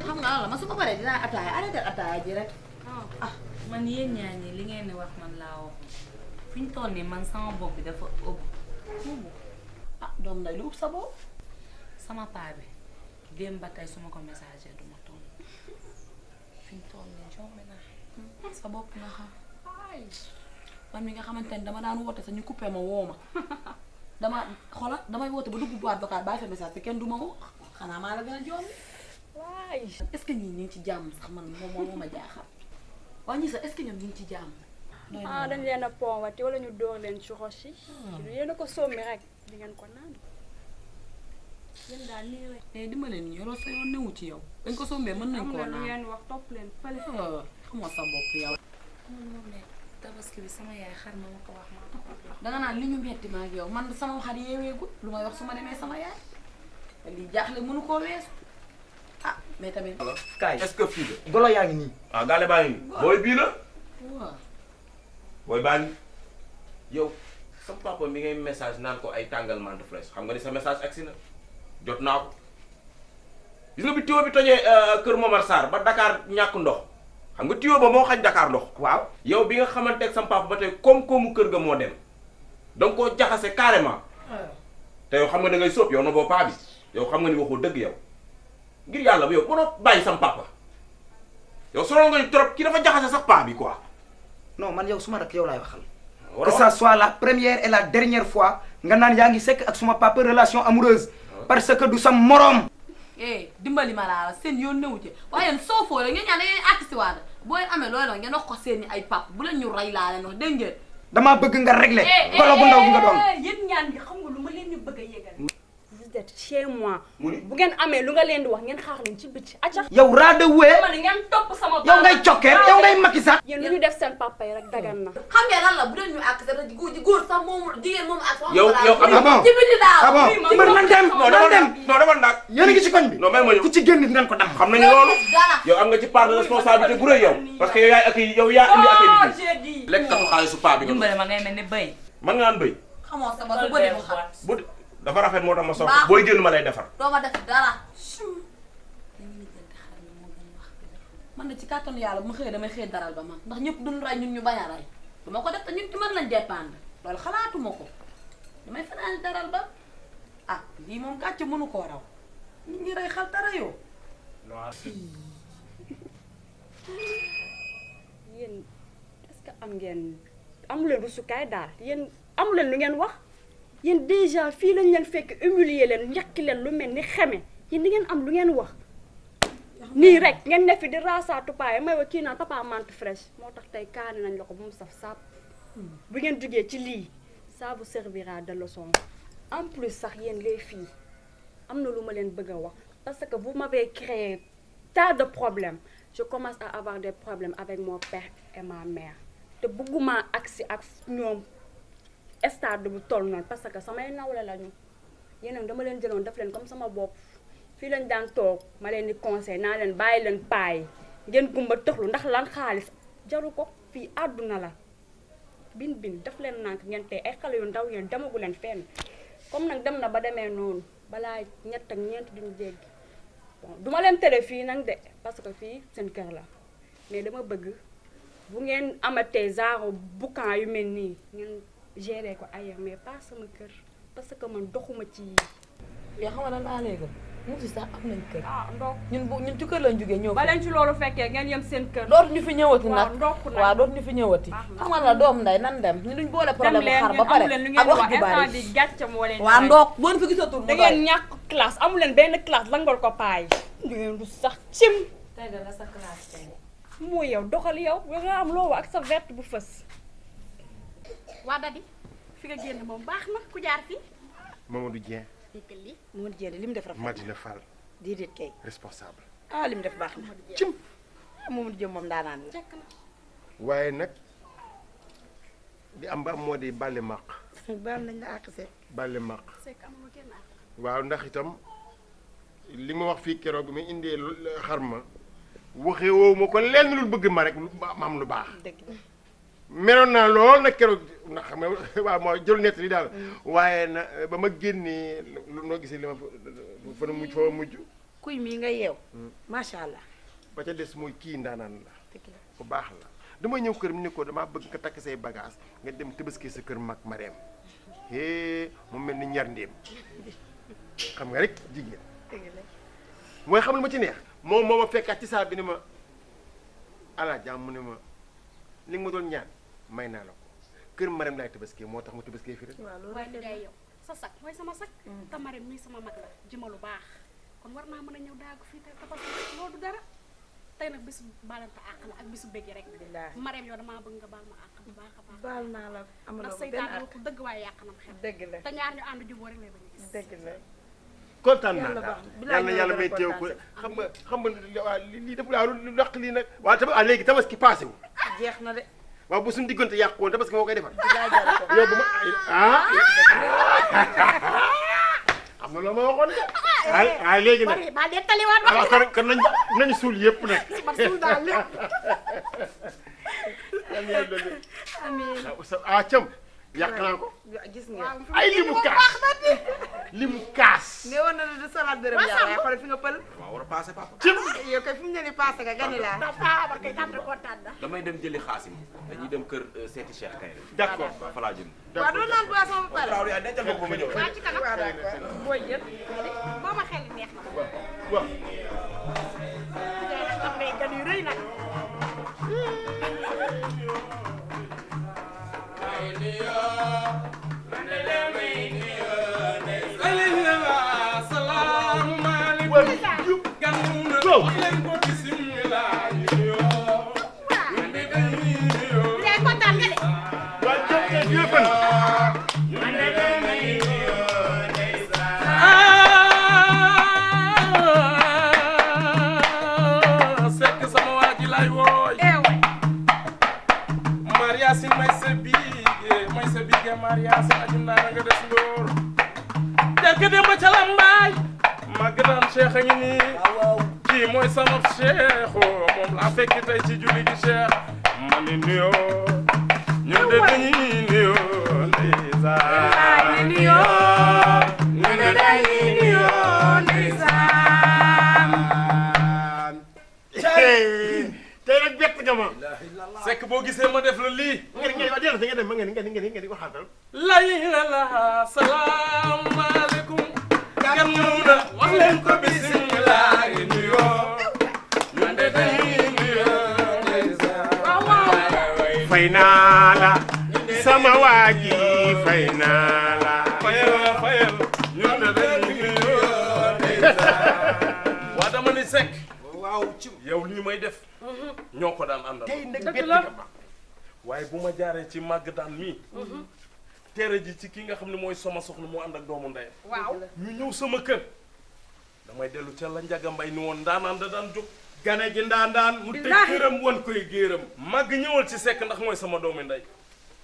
xam nga lan la man su ma paree dinaa attaaya arrêté attaaya ji rek ah man yéen ñaar ñi li ngeen di wax man laa wax fi ñu toll nii man sama bopp bi dafa ëpp ah doom nday lu ëpp sa bopp sama paa bi démb ba tey su ma ko messager du ma tontu fi mu toll nii jombe naa sa bopp nga xam man mi nga xamante ne dama daan woote sax ñu coupé ma woo ma dama xoolal damay woote ba dugg boîte vocale bàyyi fa message te kenn du ma woo xanaa maa la gën a jombi waay est-ce que ñii ñu ngi ci jàmm sax man moo ma jaaxal waaye ñii sax est-ce que ñoom ñu ngi ci jàmm. ah dañ leen a ponwati wala ñu dóor leen ci roche yi. yéen a ko sommi rek di ngeen ko naan. yéen daal nii rek. mais dimbale ni yoroo sa yoon newu ci yow dañ ko sombee mën nañ koo naan am ngeen wax topp leen fële. xamoo sa bopp yow. moom ne tabaski bi sama yaay xar ma ko wax maa ko danga naan li ñu metti ma ak yow man sama xar yeeweegul lu may wax su ma demee sama yaay lii jaaxle mënu koo weesu ah mais tamit. kaay est-ce que fii la. golo yaa ngi nii. ah gaale baa ngi nii. booy bii la. waaw. booy baa ngi yow sa papa mi ngay message naan ko ay tàngal menthe fraîche xam nga ni sa message agsi na jot naa ko gis nga bi tuyau bi tojee Kër Momar Sarr ba Dakar ñàkk ndox xam nga tuyau ba moo xañ Dakar ndox. waaw yow bi nga xamante ak sa papa ba tey koom-koomu kër ga moo dem danga koo jaxase carrément te yow xam nga da ngay sóob yow na boo paa bi yow xam nga ni waxoo dëgg yow ngir yàlla yow mënoo bàyyi sam papa yow sonal nga ni trop ki dafa jaxase sax paa bi quoi. non man yow suma rak yow laay waxal. que ça soit la première et la dernière fois nga naan yaa ngi sekk ak suma papa relation amoureuse parce que du sa morom. dimbali ma laa seen yoon newu ci waaye yéen soo foo la ngeen ñaan da ngeen àgg si waat booy amee looy la ngeen wax ko seen i ay pap bu leen ñu rey laa leen wax dégg ngeen. damaa bëgg nga régler. golo bu ndaw gi nga doon. yéen ñaan gi xam nga lu ma leen di bëgg a yëgal. vous êtes chez moi. bu ngeen amee lu nga leen di wax ngeen xaar leen ci bëcc acca. yow raadawee. ma ne ngeen topp sama. yow ngay cokkeer yow ngay makki sax. yéen lu ñu def seen papa yi rek dagan na. xam ngeen lan la bu leen ñu àgg sa góor sax moomu jigéen moomu ak. yow am na ci biti daaw. ah bon mbër nan dem nan dem. non dama nag. yéen a ngi ci koñ bi. non may ma ñëw ku ci génn dinañ ko dam. xam nañu loolu. yow am nga ci part de responsabilité bu rëy yow. parce que yow yaay ak yow yaa indi affaire bi fii. lekk katu xaalisu paa bi nga. dimbale ma ngay mel ni bëy. man nga naan bëy. xamoo sa bopp bëri bu xat. bu dafa rafet moo tax ma sol booy génn ma lay defar. doo ma def dara. man de ci kàttanu yàlla bu ma xëyee damay xëy daral ba man ndax ñëpp duñu ray ñun ñu bañ a ray du ma ko def te ñun ci man lañ dépendre loolu xalaatuma ko damay fanaan daral ba ah lii moom gàcce mënu koo raw nit ñi ray xal tara yoo. yéen est-ce que amu leen rusukaay daal yéen amu leen lu ngeen wax yéen déjà fii lañ leen fekk humilier leen ñàkk leen lu mel ni xeme yéen di ngeen am lu ngeen wax. nii rek ngeen ne fi di raasaatu paa may wa kii naan papa menthe fraîche moo tax tey kaani nañ la ko bu mu saf sàpp bu ngeen jugee ci lii ça vous servira de leçon en plus sax yéen les filles am na lu ma leen bëgg a wax parce que vous m'avez créé tas de problèmes je commence à avoir des problèmes avec mon père et ma mère te bëgguma agsi ak ñoom stade bu toll noonu parce que samay nawle lañu yéen dama leen jëloon def leen comme sama bopp fii lañ daan toog ma leen di conseil naa leen bàyyi leen paay ngeen gumba tëxlu ndax lan xaalis jaru ko fii àdduna la bin def leen nànk ngeen tey ay xale yu ndaw ngeen demagu leen fenn comme nag dem na ba demee noonu balaa ñett ak ñeent duñu jéggi bon duma leen tere fii nag de parce que fii seen kër la mais dama bëgg bu ngeen amatee genre boucan yu mel nii ngeen gérer ko ailleurs mais pas sama kër parce que man doxuma ci yoo xam nga laa léegi mu si sax am nañ kër. ah ndox ñun ci kër lañ jógee ñëw. ba leen ci loolu fekkee ngeen yem seen kër. dootu ñu fi ñëwati nag waaw dootu ñu fi ñëwati. xam nga la doom nday nan dem ñu duñ boole problème mu xar ba pare ak wax ju bari bi gàcce moo leen. waaw ndox boo fi gisatul mu da ngeen ñàkk classe amu leen benn classe langal ko paay. da ngeen du sax cim. tegal la sa classe tey. mooy yow doxal yow nga am loo wax ak sa verte bu fës. waa Dadi fi nga génn moom baax na ku jaar fi. Mamadou Dieng. Mamadou Dieng li mu def rafet. Madina Fall. déedéet kay. responsable. ah li mu def baax na. cim Mamadou Dieng moom daanaan la. waaye nag di am ba am moo di bàlle màq. baal nañ la àq Seck. bàlle màq. Seck amul kenn àq. waaw ndax itam li ma wax fii keroog bi ma indee xar ma waxee woo ma ko lenn lu bëgg ma rek ma am lu baax. dëgg la. meloon naa lool nag keroog ndax xam nga waaw moo jël nett li daal waaye na ba ma génnee noo gisee li ma fa mujj kuy mii nga yeew macha allah. ba ca des mooy kii ndaanaan la ku baax la dama ñëw kër mi ni ko damaa bëgg nga takk say bagage nga dem tëbaski sa kër mag Mareem mu mel ni ñar ndéem xam nga rek jigéen mooy xam lu ma ci neex moom moo ma fekkaat ci saa bi ni ma ala jàmm mu ne ma li nga ma doon ñaan may naa la ko kër Marème laay tabaskee moo tax ma tabaskee fi rek. waaw loolu waaye day yow sa sak mooy sama sak. te Marème mii sama mag la jima lu baax kon war naa mën a ñëw daagu fii te tabaski loolu du dara tey nag bisu baalante àq la ak bisu bëgg rek. Marème yow damaa bëgg nga baal ma àq bu baax a baax. baal naa la amuloo ndax seytaan waxul dëgg waaye yàq nam xel. dëgg la te ñaar ñu ànd juboo rek lay bañ a gis. dëgg la. kontaan naa daal yàlla may teew ko xam nga waa lii def waaw lu dàq lii nag waaw léegi tabaski passé wu jeex na de waaw bu suñu diggante yàqu woon tabaski moo koy defar yow bu ma xam na loo ma waxoon de waaw léegi nag maa dee taliwaat waaw kon nañu suul yëpp nag ma suul daal lépp ah cam yàq naa ko gis nga ay li mu kaas ne woon na ne du salaat dërëm yaa waaye xool fi nga pël waaw war a passé papa yow kay fi mu ne ni passé nga gani laa ba kay tànn kontaan na damay dem jëli xaasim dañuy dem kër seeti Cheikh kay d'accord fa laa jëm waaw doo naan boisson ba pare waaw yaa dencal ko ma ñëw waa ci kanam waaw d'accord booy yëpp boo ma xel neex na waaw am ngay gan yu rëy nag Mariasin aju naa nga des Ndóor jàkk dem ba ca Lambaay màgg daan Cheikh a ngi nii kii mooy sama Cheikh moom laa fekk tey ci julli gi Cheikh ma ni nuyoo ñun de dañuy nuyoo ndeysaan ñun de dañuy nuyoo ndeysaan tey nag bett nga ma Seck boo gisee ma def la lii ngeen di waxaatal la ilaha salaamaaleykum gan ñëw na wax leen ko bismillah nuyoo ñun de dañuy nuyoo fay naa la sama waa ji fay naa la fayal ñun de dañuy nuyoo waa dama ni Seck waaw ci yow lii may def ñoo ko daan àndal tey nag bett nga ma waaye bu ma jaaree ci màgg daan mii tere ji ci ki nga xam ne mooy sama soxna moo ànd ak doomu ndeyam waaw ñu ñëw sama kër damay dellu ca la Njaga Mbay ni woon ndaanaan da daan jóg gane gi ndaandaan mu tëj këram wan koy géeram màgg ñëwal ci Seck ndax mooy sama doomu ndey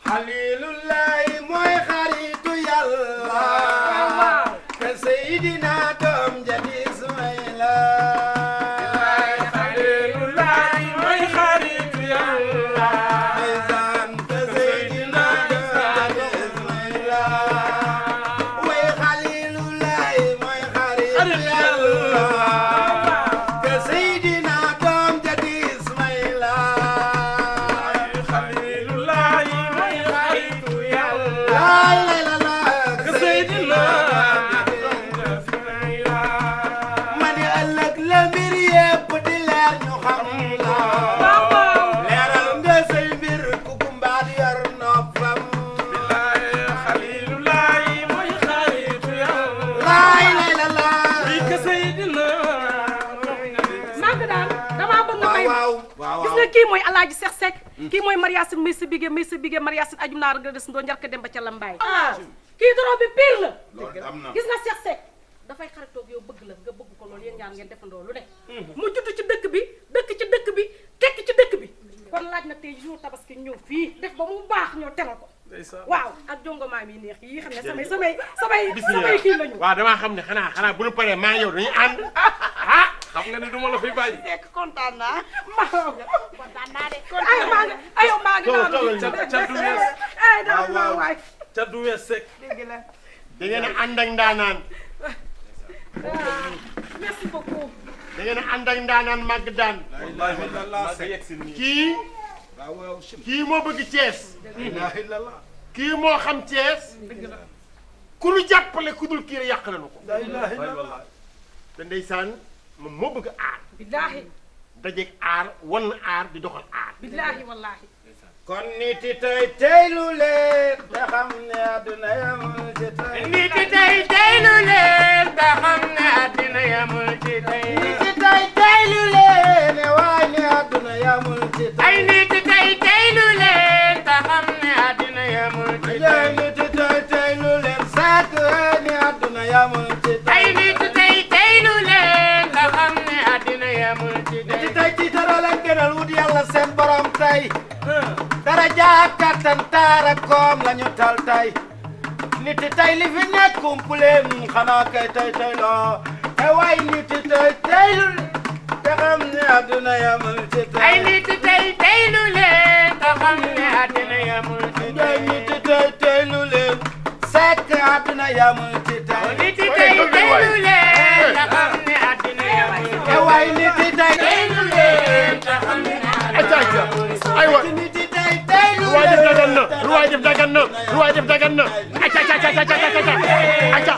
xalilullahi mooy xaritu yàlla te Seydina doom jadi Ismaïla kii mooy Alaaji Seex Seck kii mooy Mariasin may sa bige Mariasin aju naar nga des ndoo njarka dem ba ca Lambaay kii doro bi pire la gis nga Seex Seck dafay xaritoog yow bëgg la nga bëgg ko loolu yéen ñaar ngeen defandoo lu ne mu judd ci dëkk bi tekk ci dëkk bi kon laaj na tey jour tabaski ñëw fii def ba mu baax ñoo teral ko waaw ak jongomaam yi neex yi xam ne samay kii lañu waaw damaa xam ne xanaa bu ñu paree maa yow dañuy ànd xam nga ne duma la fi bàyyi Seck kontaan naa kontaan naa de maa ngi noonu ca du wees Seck dëgg la da ngeen a ànd ak ndaanaan merci beaucoup da ngeen a ànd ak ndaanaan màgg daan kii moo bëgg Thiès kii moo xam Thiès ku nu jàppale ku dul kii yàq nañu ko te ndeysaan moom moo bëgg aar billaahi dajeeg aar wan aar di doxal aar billaahi wallaahi kon nit yi tey teylu leen te xam ne àdduna yamul ci tey. nit yi tey teylu leen te xam ne àdduna yamul ci tey. nit yi tey teylu leen waaye ne àdduna yamul ci tey. ay nit yi tey teylu leen te xam ne àdduna yamul ci tey. nit yi tey teylu leen saak ne àdduna yamul ci tey. ay nit yi tey teylu leen te xam ne àdduna yamul ci tey. nit yi tey ci tara leen gënal wut yàlla seen borom tey. daraja kattan taara koom lañu tal tey. nit yi tey li fi nekk kumpuleen xanaa kay tey tey loo. waay nit yi tey teylu te xam ne àdduna yamul ci tey. ay nit yi tey teylu leen te xam ne àdduna yamul ci tey. nit yi tey teylu leen sekk àdduna yamul ci tey. nit yi tey teylu leen te xam ne àdduna yamul ci tey. waay nit yi tey teylu leen te xam ne àdduna yamul ci tey. aywa nit yi tey teylu lu waay def dagan na lu waay def dagan na lu waay def dagan na acca acca acca acca acca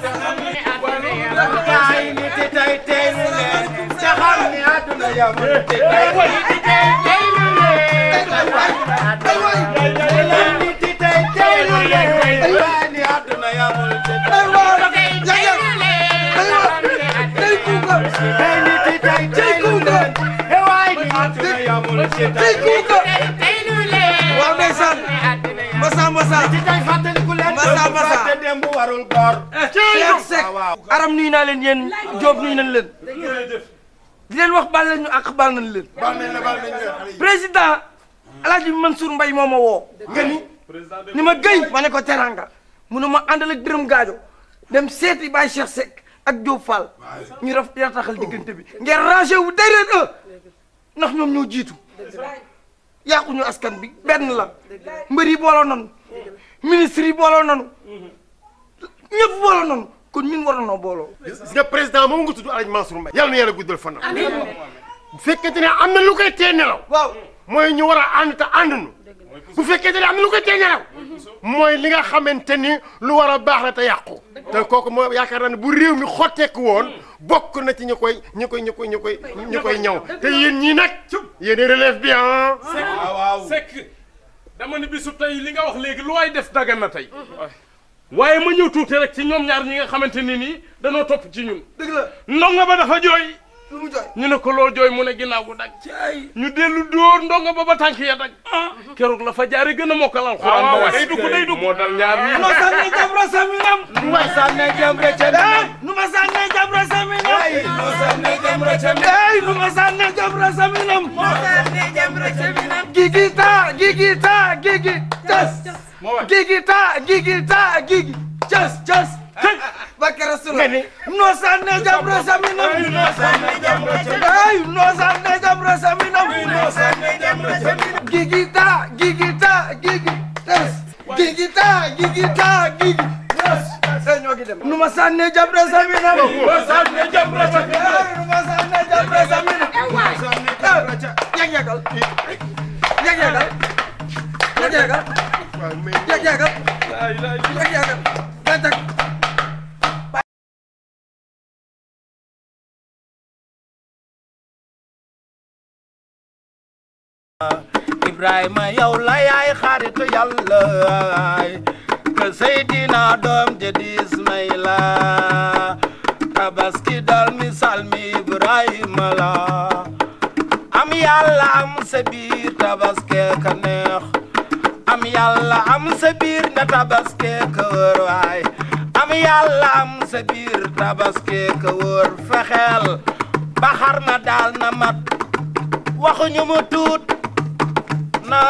ay nit yi tey teylu leen te xam ne àdduna yamul ci tey. nit yi tey teylu leen nit yi tey teylu leen waaye ne àdduna yamul ci tey. ay nit yi tey teylu leen waaye ne àdduna yamul ci tey. waaw ndeysaan Massa Massa ci tey fàttaliku leen Massa Massa te démb warul góor. Cheikh Seck aram nuyu naa leen yéen Diop nuyu nañ leen di leen wax baal nañu ak baal nañ leen président El Hadj Mansour Mbaye moo ma woo nga ni ma Guèye ma ne ko teranga munu ma àndal ak Birame Gadio dem seeti Baye Cheikh Seck ak Diop Fall ñu rataxal diggante bi ngeen rangé wu derrière ndax ñoom ñoo jiitu yàquñu askan bi benn la mbër yi booloo nanu ministre yi booloo nanu ñëpp booloo nanu kon ñun war nañoo booloo. gis nga président moom nga tudd El Hadj Mansour Mbaye yàlla na yàlla guddal fanam. bu fekkente ne am na lu koy tee nelaw. waaw mooy ñu war a ànd te ànduñu. bu fekkente ne am na lu koy tee nelaw. mooy li nga xamante ni lu war a baax la te yàqu. te kooku moo yaakaar naa ne bu réew mi xotteeku woon bokk na ci ñu koy ñaw te yéen ñii nag yéen relève bi ah. waaw Seck dama ni bisu tey li nga wax léegi lu waay def dagan na tey. waaye ma ñëw tuuti rek ci ñoom ñaar ñi nga xamante ni nii danoo topp ci ñun. dëgg la ndongo ba dafa jooy. lu mu jooy ñu ne ko loo jooy mu ne ginnaaw gu dag. ñu dellu dóor ndongo ba tànk ya dag. keroog la fa jaare gën a mokkal alxuraan ba waay. day dugg moo dal ñaar ñi. nu ma sànnee jabra saminam. nu ma sànnee jabra caminam. nu ma sànnee jabra saminam. nu ma sànnee jabra caminam. nu ma sànnee jabra saminam. nu ma sànnee jabra caminam. gigita gigita gigi cas. gigita gigi cas. Bakka Rasulullah no sanne jabra saminam no sanne jabra saminam no sanne jabra saminam no sanne jabra saminam gigita gigi tas gigita gigi tas ñoo gi dem no ma sanne jabra saminam no sanne jabra saminam no ma sanne jabra saminam yagal Ibrahima yow la yaay xaritu Yàlla ke Seydina doom jadi Ismaïla tabaski dal misal mi Ibrahima la am Yàlla am sa biir tabaski ka neex am Yàlla am sa biir nga tabaski ka wër waay am Yàlla am sa biir tabaski ka wër fexeel ba xar na daal na mat waxuñu mu tuut na